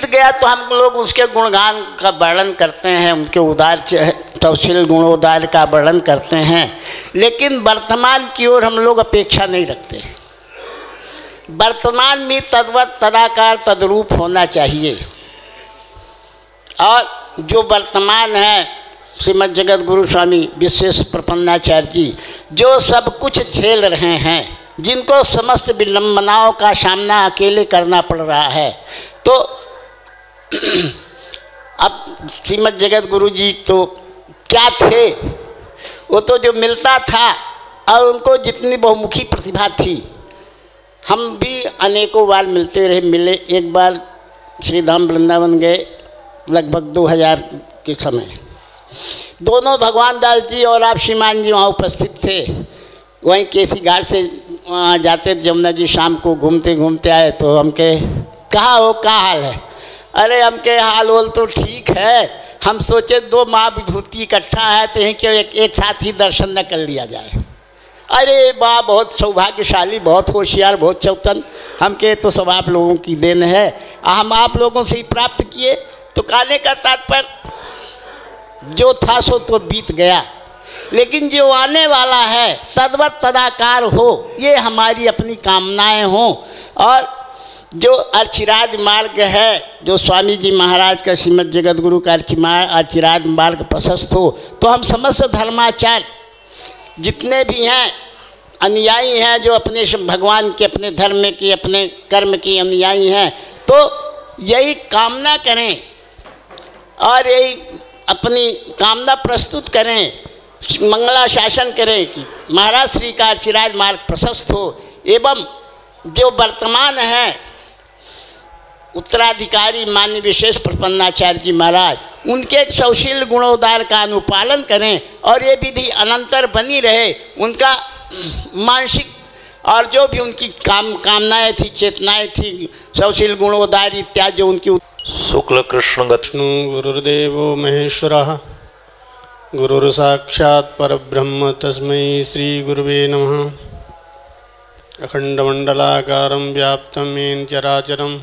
गया तो हम लोग उसके गुणगान का वर्णन करते हैं, उनके उदार तौशील गुणोदार का वर्णन करते हैं। लेकिन वर्तमान की ओर हम लोग अपेक्षा नहीं रखते। वर्तमान में तद्वत तदाकार तद्रूप होना चाहिए। और जो वर्तमान है श्रीमद जगत गुरु स्वामी विशेष प्रपन्नाचार्य जी जो सब कुछ झेल रहे हैं, जिनको समस्त विडंबनाओं का सामना अकेले करना पड़ रहा है, तो अब श्रीमद जगत गुरु जी तो क्या थे, वो तो जो मिलता था और उनको जितनी बहुमुखी प्रतिभा थी, हम भी अनेकों बार मिलते रहे। मिले एक बार श्री धाम वृंदावन गए लगभग 2000 के समय, दोनों भगवान दास जी और आप श्रीमान जी वहाँ उपस्थित थे। वहीं केसी घाट से वहाँ जाते जमुना जी शाम को घूमते घूमते आए तो हमके कहा हो क्या हाल है? अरे हमके हाल वोल तो ठीक है, हम सोचे दो माँ विभूति इकट्ठा है तो यहीं क्यों एक साथ ही दर्शन न कर लिया जाए। अरे वाह, बहुत सौभाग्यशाली, बहुत होशियार, बहुत चौतन, हमके तो सब आप लोगों की देन है, हम आप लोगों से ही प्राप्त किए। तो कहने का तात्पर्य जो था सो तो बीत गया, लेकिन जो आने वाला है तद्वत तदाकार हो, ये हमारी अपनी कामनाएं हों। और जो अर्चिराज मार्ग है, जो स्वामी जी महाराज का श्रीमद जगत गुरु का अर्चिराज मार्ग प्रशस्त हो, तो हम समस्त धर्माचार्य जितने भी हैं अनुयायी हैं, जो अपने भगवान के, अपने धर्म के, अपने कर्म के अनुयायी हैं, तो यही कामना करें और यही अपनी कामना प्रस्तुत करें, मंगला शासन करें कि महाराज श्री का अर्चिराज मार्ग प्रशस्त हो। एवं जो वर्तमान है उत्तराधिकारी माननीय विशेष प्रपन्नाचार्य जी महाराज, उनके सौशील गुणोदार का अनुपालन करें और ये विधि अनंतर बनी रहे। उनका मानसिक और जो भी उनकी कामनाएं थी, चेतनाएं थी, सौशील गुणोदार इत्यादि जो उनकी। शुक्ल कृष्ण विष्णु गुरुर्देवो महेश्वरः गुरुर्साक्षात् परब्रह्म तस्मै श्री गुरुवे नमः। अखंडमंडलाकारं व्याप्तं येन चराचरं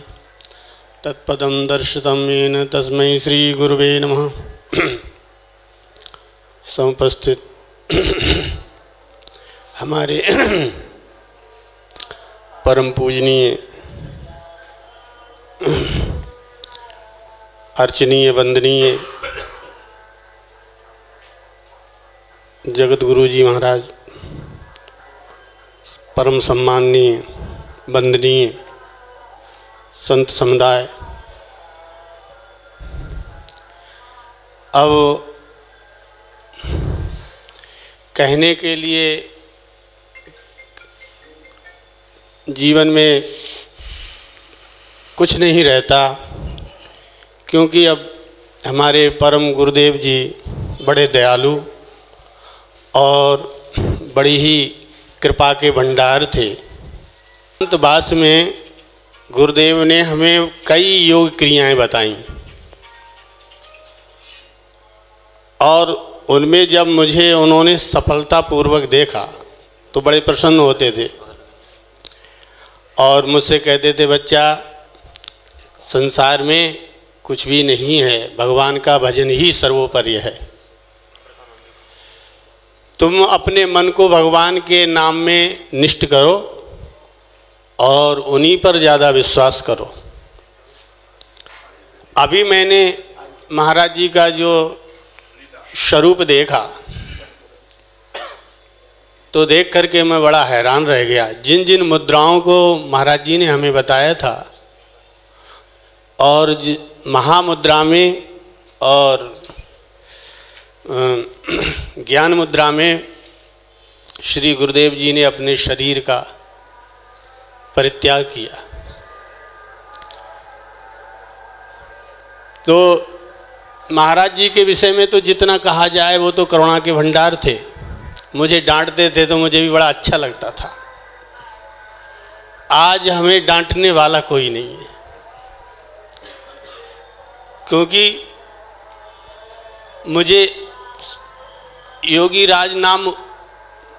तत्पदं दर्शितं येन तस्मै श्री गुरुवे नमः। समुपस्थित हमारे परम पूजनीय अर्चनीय वंदनीय जगत गुरु जी महाराज, परम सम्माननीय वंदनीय संत समुदाय, अब कहने के लिए जीवन में कुछ नहीं रहता, क्योंकि अब हमारे परम गुरुदेव जी बड़े दयालु और बड़ी ही कृपा के भंडार थे। अंतवास में गुरुदेव ने हमें कई योग क्रियाएं बताई। और उनमें जब मुझे उन्होंने सफलतापूर्वक देखा तो बड़े प्रसन्न होते थे और मुझसे कहते थे, बच्चा संसार में कुछ भी नहीं है, भगवान का भजन ही सर्वोपरि है। तुम अपने मन को भगवान के नाम में निष्ठ करो और उन्हीं पर ज़्यादा विश्वास करो। अभी मैंने महाराज जी का जो स्वरूप देखा तो देख करके मैं बड़ा हैरान रह गया। जिन जिन मुद्राओं को महाराज जी ने हमें बताया था और महामुद्रा में और ज्ञान मुद्रा में श्री गुरुदेव जी ने अपने शरीर का परित्याग किया, तो महाराज जी के विषय में तो जितना कहा जाए वो तो करुणा के भंडार थे। मुझे डांटते थे तो मुझे भी बड़ा अच्छा लगता था। आज हमें डांटने वाला कोई नहीं है, क्योंकि मुझे योगी राज नाम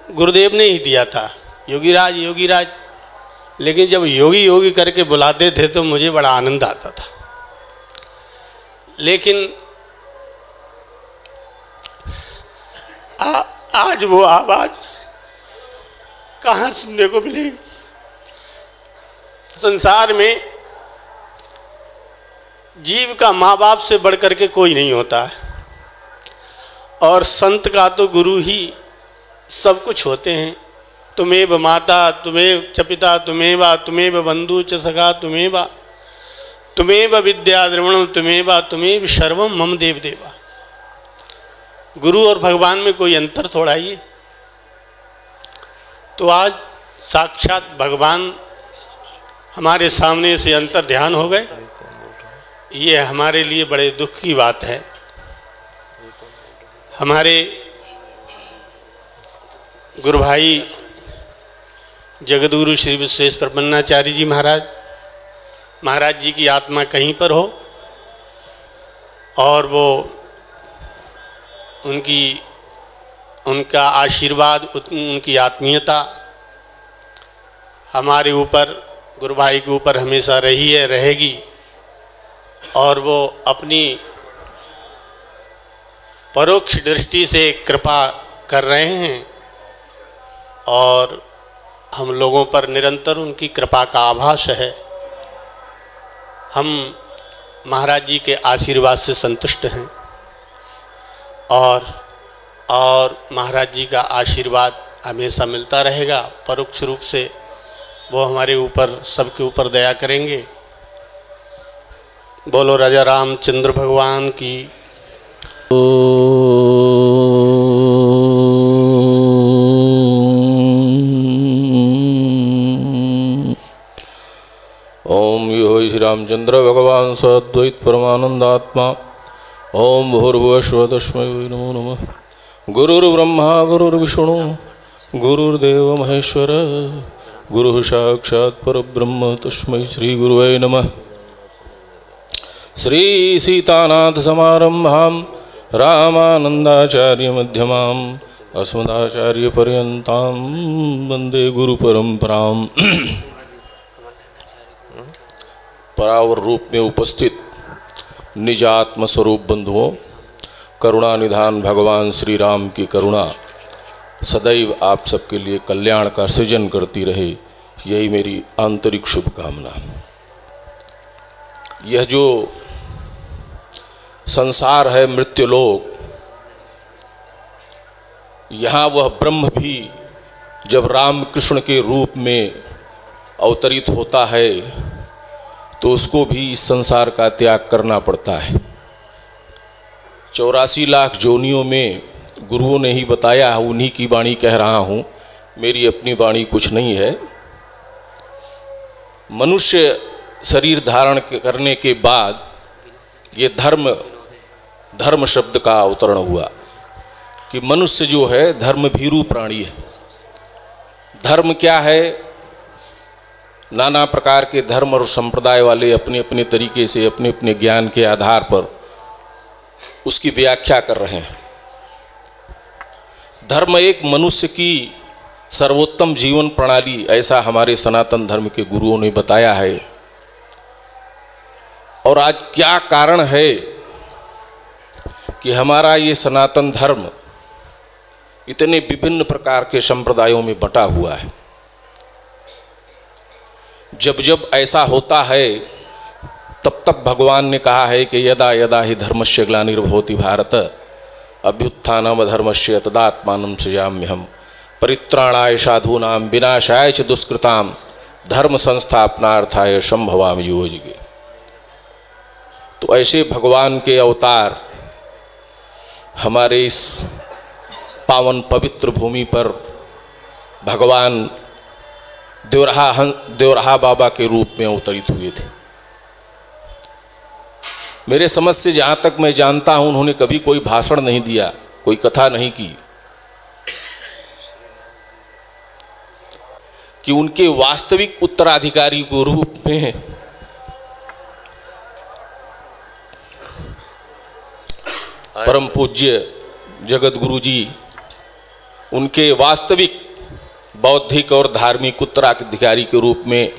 गुरुदेव ने ही दिया था, योगी राज। लेकिन जब योगी योगी करके बुलाते थे तो मुझे बड़ा आनंद आता था। लेकिन आज वो आवाज़ कहाँ सुनने को मिलेगी? संसार में जीव का माँ बाप से बढ़ करके कोई नहीं होता है, और संत का तो गुरु ही सब कुछ होते हैं। तुम्हें माता तुम्हें च पिता तुम्हें बंधु च सखा तुम्हें विद्या द्रवणम तुम्हें सर्वम मम देव देवा। गुरु और भगवान में कोई अंतर थोड़ा ही है। तो आज साक्षात भगवान हमारे सामने से अंतर ध्यान हो गए, ये हमारे लिए बड़े दुख की बात है। हमारे गुरु भाई जगतगुरु श्री विश्वेश प्रपन्नाचार्य जी महाराज जी की आत्मा कहीं पर हो और वो उनका आशीर्वाद, उनकी आत्मीयता हमारे ऊपर, गुरु भाई के ऊपर हमेशा रही है, रहेगी। और वो अपनी परोक्ष दृष्टि से कृपा कर रहे हैं और हम लोगों पर निरंतर उनकी कृपा का आभास है। हम महाराज जी के आशीर्वाद से संतुष्ट हैं और महाराज जी का आशीर्वाद हमेशा मिलता रहेगा। परोक्ष रूप से वो हमारे ऊपर, सबके ऊपर दया करेंगे। बोलो राजा रामचंद्र भगवान की। ओम यो श्री रामचंद्र भगवान सद्वैत परमानंदात्मा। ओम भूर्भुवस्सुः तस्मै नमो नमः। गुरुर्ब्रह्मा गुरुर्विष्णु गुरुर्देव महेश्वर गुरुः साक्षात् परब्रह्म तस्मै श्री गुरुवे नमः। श्री सीतानाथ समारंभां रामानंदाचार्य मध्यमाम् अस्मदाचार्य पर्यन्तां वंदे गुरु परंपराम्। परावर रूप में उपस्थित निजात्म स्वरूप बंधुओं, करुणा निधान भगवान श्री राम की करुणा सदैव आप सबके लिए कल्याण का सृजन करती रहे, यही मेरी आंतरिक शुभकामना। यह जो संसार है मृत्युलोक, यहाँ वह ब्रह्म भी जब राम कृष्ण के रूप में अवतरित होता है तो उसको भी इस संसार का त्याग करना पड़ता है। 84 लाख जोनियों में गुरुओं ने ही बताया, उन्हीं की वाणी कह रहा हूँ, मेरी अपनी वाणी कुछ नहीं है। मनुष्य शरीर धारण करने के बाद ये धर्म शब्द का अवतरण हुआ कि मनुष्य जो है धर्म भीरू प्राणी है। धर्म क्या है? नाना प्रकार के धर्म और संप्रदाय वाले अपने अपने तरीके से, अपने अपने ज्ञान के आधार पर उसकी व्याख्या कर रहे हैं। धर्म एक मनुष्य की सर्वोत्तम जीवन प्रणाली, ऐसा हमारे सनातन धर्म के गुरुओं ने बताया है। और आज क्या कारण है कि हमारा ये सनातन धर्म इतने विभिन्न प्रकार के संप्रदायों में बटा हुआ है? जब जब ऐसा होता है तब तक भगवान ने कहा है कि यदा यदा ही धर्मस्य ग्लानिर्भवति भारत अभ्युत्थानम धर्मस्य तदात्मानं सृजाम्यहम् परित्राणाय साधूनां विनाशाय च दुष्कृतां धर्म संस्थापनार्थाय संभवामि युगे। तो ऐसे भगवान के अवतार हमारे इस पावन पवित्र भूमि पर भगवान देवराहा बाबा के रूप में अवतरित हुए थे। मेरे समझ से जहाँ तक मैं जानता हूँ उन्होंने कभी कोई भाषण नहीं दिया, कोई कथा नहीं की, कि उनके वास्तविक उत्तराधिकारी के रूप में परम पूज्य जगत गुरु जी उनके वास्तविक बौद्धिक और धार्मिक उत्तराधिकारी के रूप में,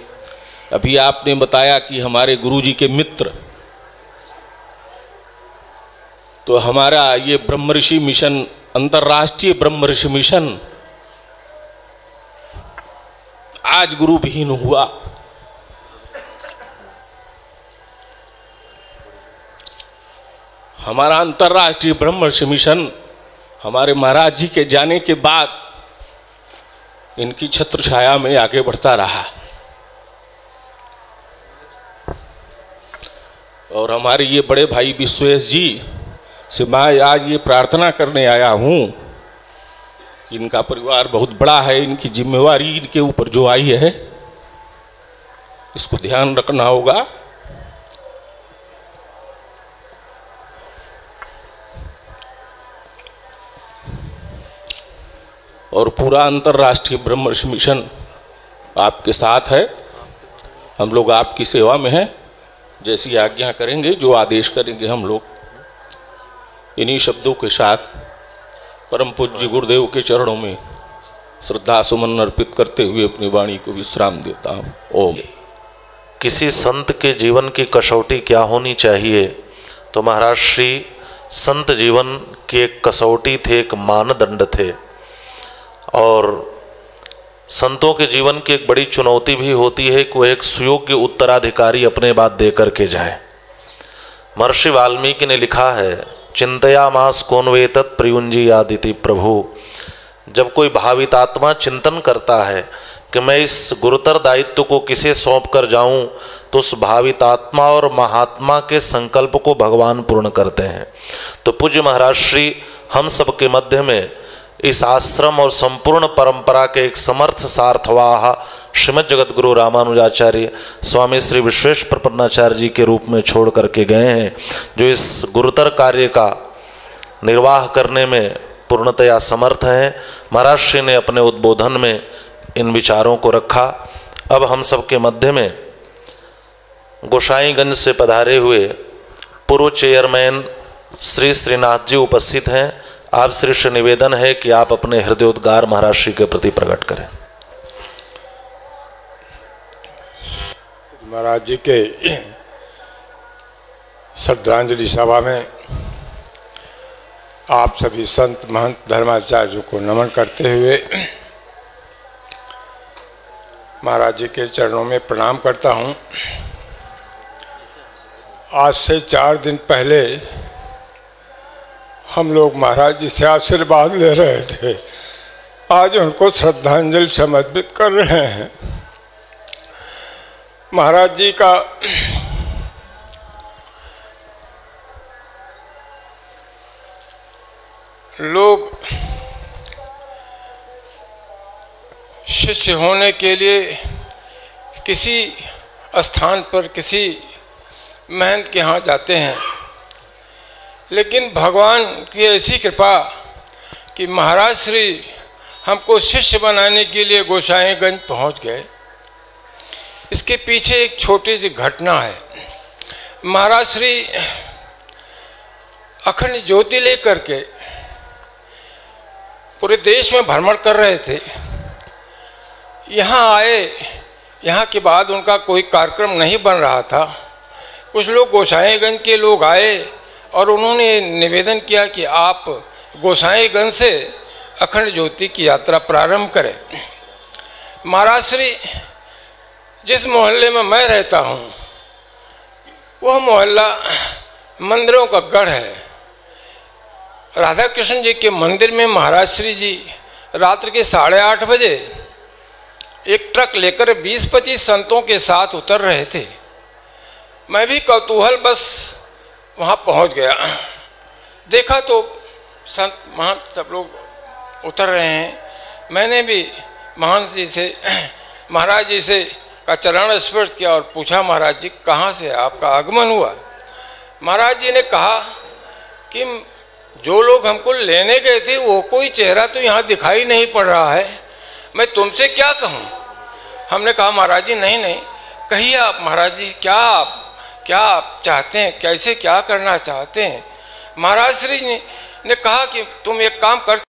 अभी आपने बताया कि हमारे गुरु जी के मित्र, तो हमारा ये ब्रह्म ऋषि मिशन, अंतर्राष्ट्रीय ब्रह्म ऋषि मिशन आज गुरु विहीन हुआ। हमारा अंतर्राष्ट्रीय ब्रह्म ऋषि मिशन हमारे महाराज जी के जाने के बाद इनकी छत्र छाया में आगे बढ़ता रहा। और हमारे ये बड़े भाई विश्वेश जी से मैं आज ये प्रार्थना करने आया हूँ कि इनका परिवार बहुत बड़ा है, इनकी जिम्मेवारी इनके ऊपर जो आई है इसको ध्यान रखना होगा। और पूरा अंतर्राष्ट्रीय ब्रह्म ऋषि मिशन आपके साथ है, हम लोग आपकी सेवा में हैं। जैसी आज्ञा करेंगे, जो आदेश करेंगे, हम लोग इन्हीं शब्दों के साथ परम पूज्य गुरुदेव के चरणों में श्रद्धा सुमन अर्पित करते हुए अपनी वाणी को विश्राम देता हूँ। ओम। किसी संत के जीवन की कसौटी क्या होनी चाहिए? तो महाराज श्री संत जीवन की एक कसौटी थे, एक मानदंड थे। और संतों के जीवन की एक बड़ी चुनौती भी होती है कि वो एक सुयोग्य उत्तराधिकारी अपने बाद दे करके जाए। महर्षि वाल्मीकि ने लिखा है, चिंतयामास कौन वेतत प्रयुंजी आदिति प्रभु। जब कोई भावितात्मा चिंतन करता है कि मैं इस गुरुतर दायित्व को किसे सौंप कर जाऊं, तो उस भावितात्मा और महात्मा के संकल्प को भगवान पूर्ण करते हैं। तो पूज्य महाराज श्री हम सब के मध्य में इस आश्रम और संपूर्ण परंपरा के एक समर्थ सार्थवाह श्रीमद जगत गुरु रामानुजाचार्य स्वामी श्री विश्वेश प्रपन्नाचार्य जी के रूप में छोड़ करके गए हैं, जो इस गुरुतर कार्य का निर्वाह करने में पूर्णतया समर्थ हैं। महाराज श्री ने अपने उद्बोधन में इन विचारों को रखा। अब हम सब के मध्य में गोसाईगंज से पधारे हुए पूर्व चेयरमैन श्री श्रीनाथ जी उपस्थित हैं। आप श्री से निवेदन है कि आप अपने हृदयोद्गार महाराज श्री के प्रति प्रकट करें। महाराज जी के श्रद्धांजलि सभा में आप सभी संत महंत धर्माचार्यों को नमन करते हुए महाराज जी के चरणों में प्रणाम करता हूँ। आज से 4 दिन पहले हम लोग महाराज जी से आशीर्वाद ले रहे थे, आज उनको श्रद्धांजलि समर्पित कर रहे हैं। महाराज जी का लोग शिष्य होने के लिए किसी स्थान पर किसी महंत के यहाँ जाते हैं, लेकिन भगवान की ऐसी कृपा कि महाराज श्री हमको शिष्य बनाने के लिए गोसाईगंज पहुँच गए। इसके पीछे एक छोटी सी घटना है। महाराज श्री अखंड ज्योति लेकर के पूरे देश में भ्रमण कर रहे थे। यहाँ आए, यहाँ के बाद उनका कोई कार्यक्रम नहीं बन रहा था। कुछ लोग गोसाईगंज के लोग आए और उन्होंने निवेदन किया कि आप गोसाईगंज से अखंड ज्योति की यात्रा प्रारंभ करें। महाराज श्री जिस मोहल्ले में मैं रहता हूँ वह मोहल्ला मंदिरों का गढ़ है। राधा कृष्ण जी के मंदिर में महाराज श्री जी रात्र के 8:30 बजे एक ट्रक लेकर 20-25 संतों के साथ उतर रहे थे। मैं भी कौतूहल बस वहाँ पहुँच गया। देखा तो संत महंत सब लोग उतर रहे हैं। मैंने भी महंत जी से, महाराज जी से का चरण स्पर्श किया और पूछा, महाराज जी कहाँ से आपका आगमन हुआ? महाराज जी ने कहा कि जो लोग हमको लेने गए थे वो कोई चेहरा तो यहाँ दिखाई नहीं पड़ रहा है, मैं तुमसे क्या कहूँ? हमने कहा महाराज जी नहीं नहीं, कहिए आप महाराज जी, क्या आप चाहते हैं, कैसे क्या करना चाहते हैं? महाराज श्री ने कहा कि तुम एक काम कर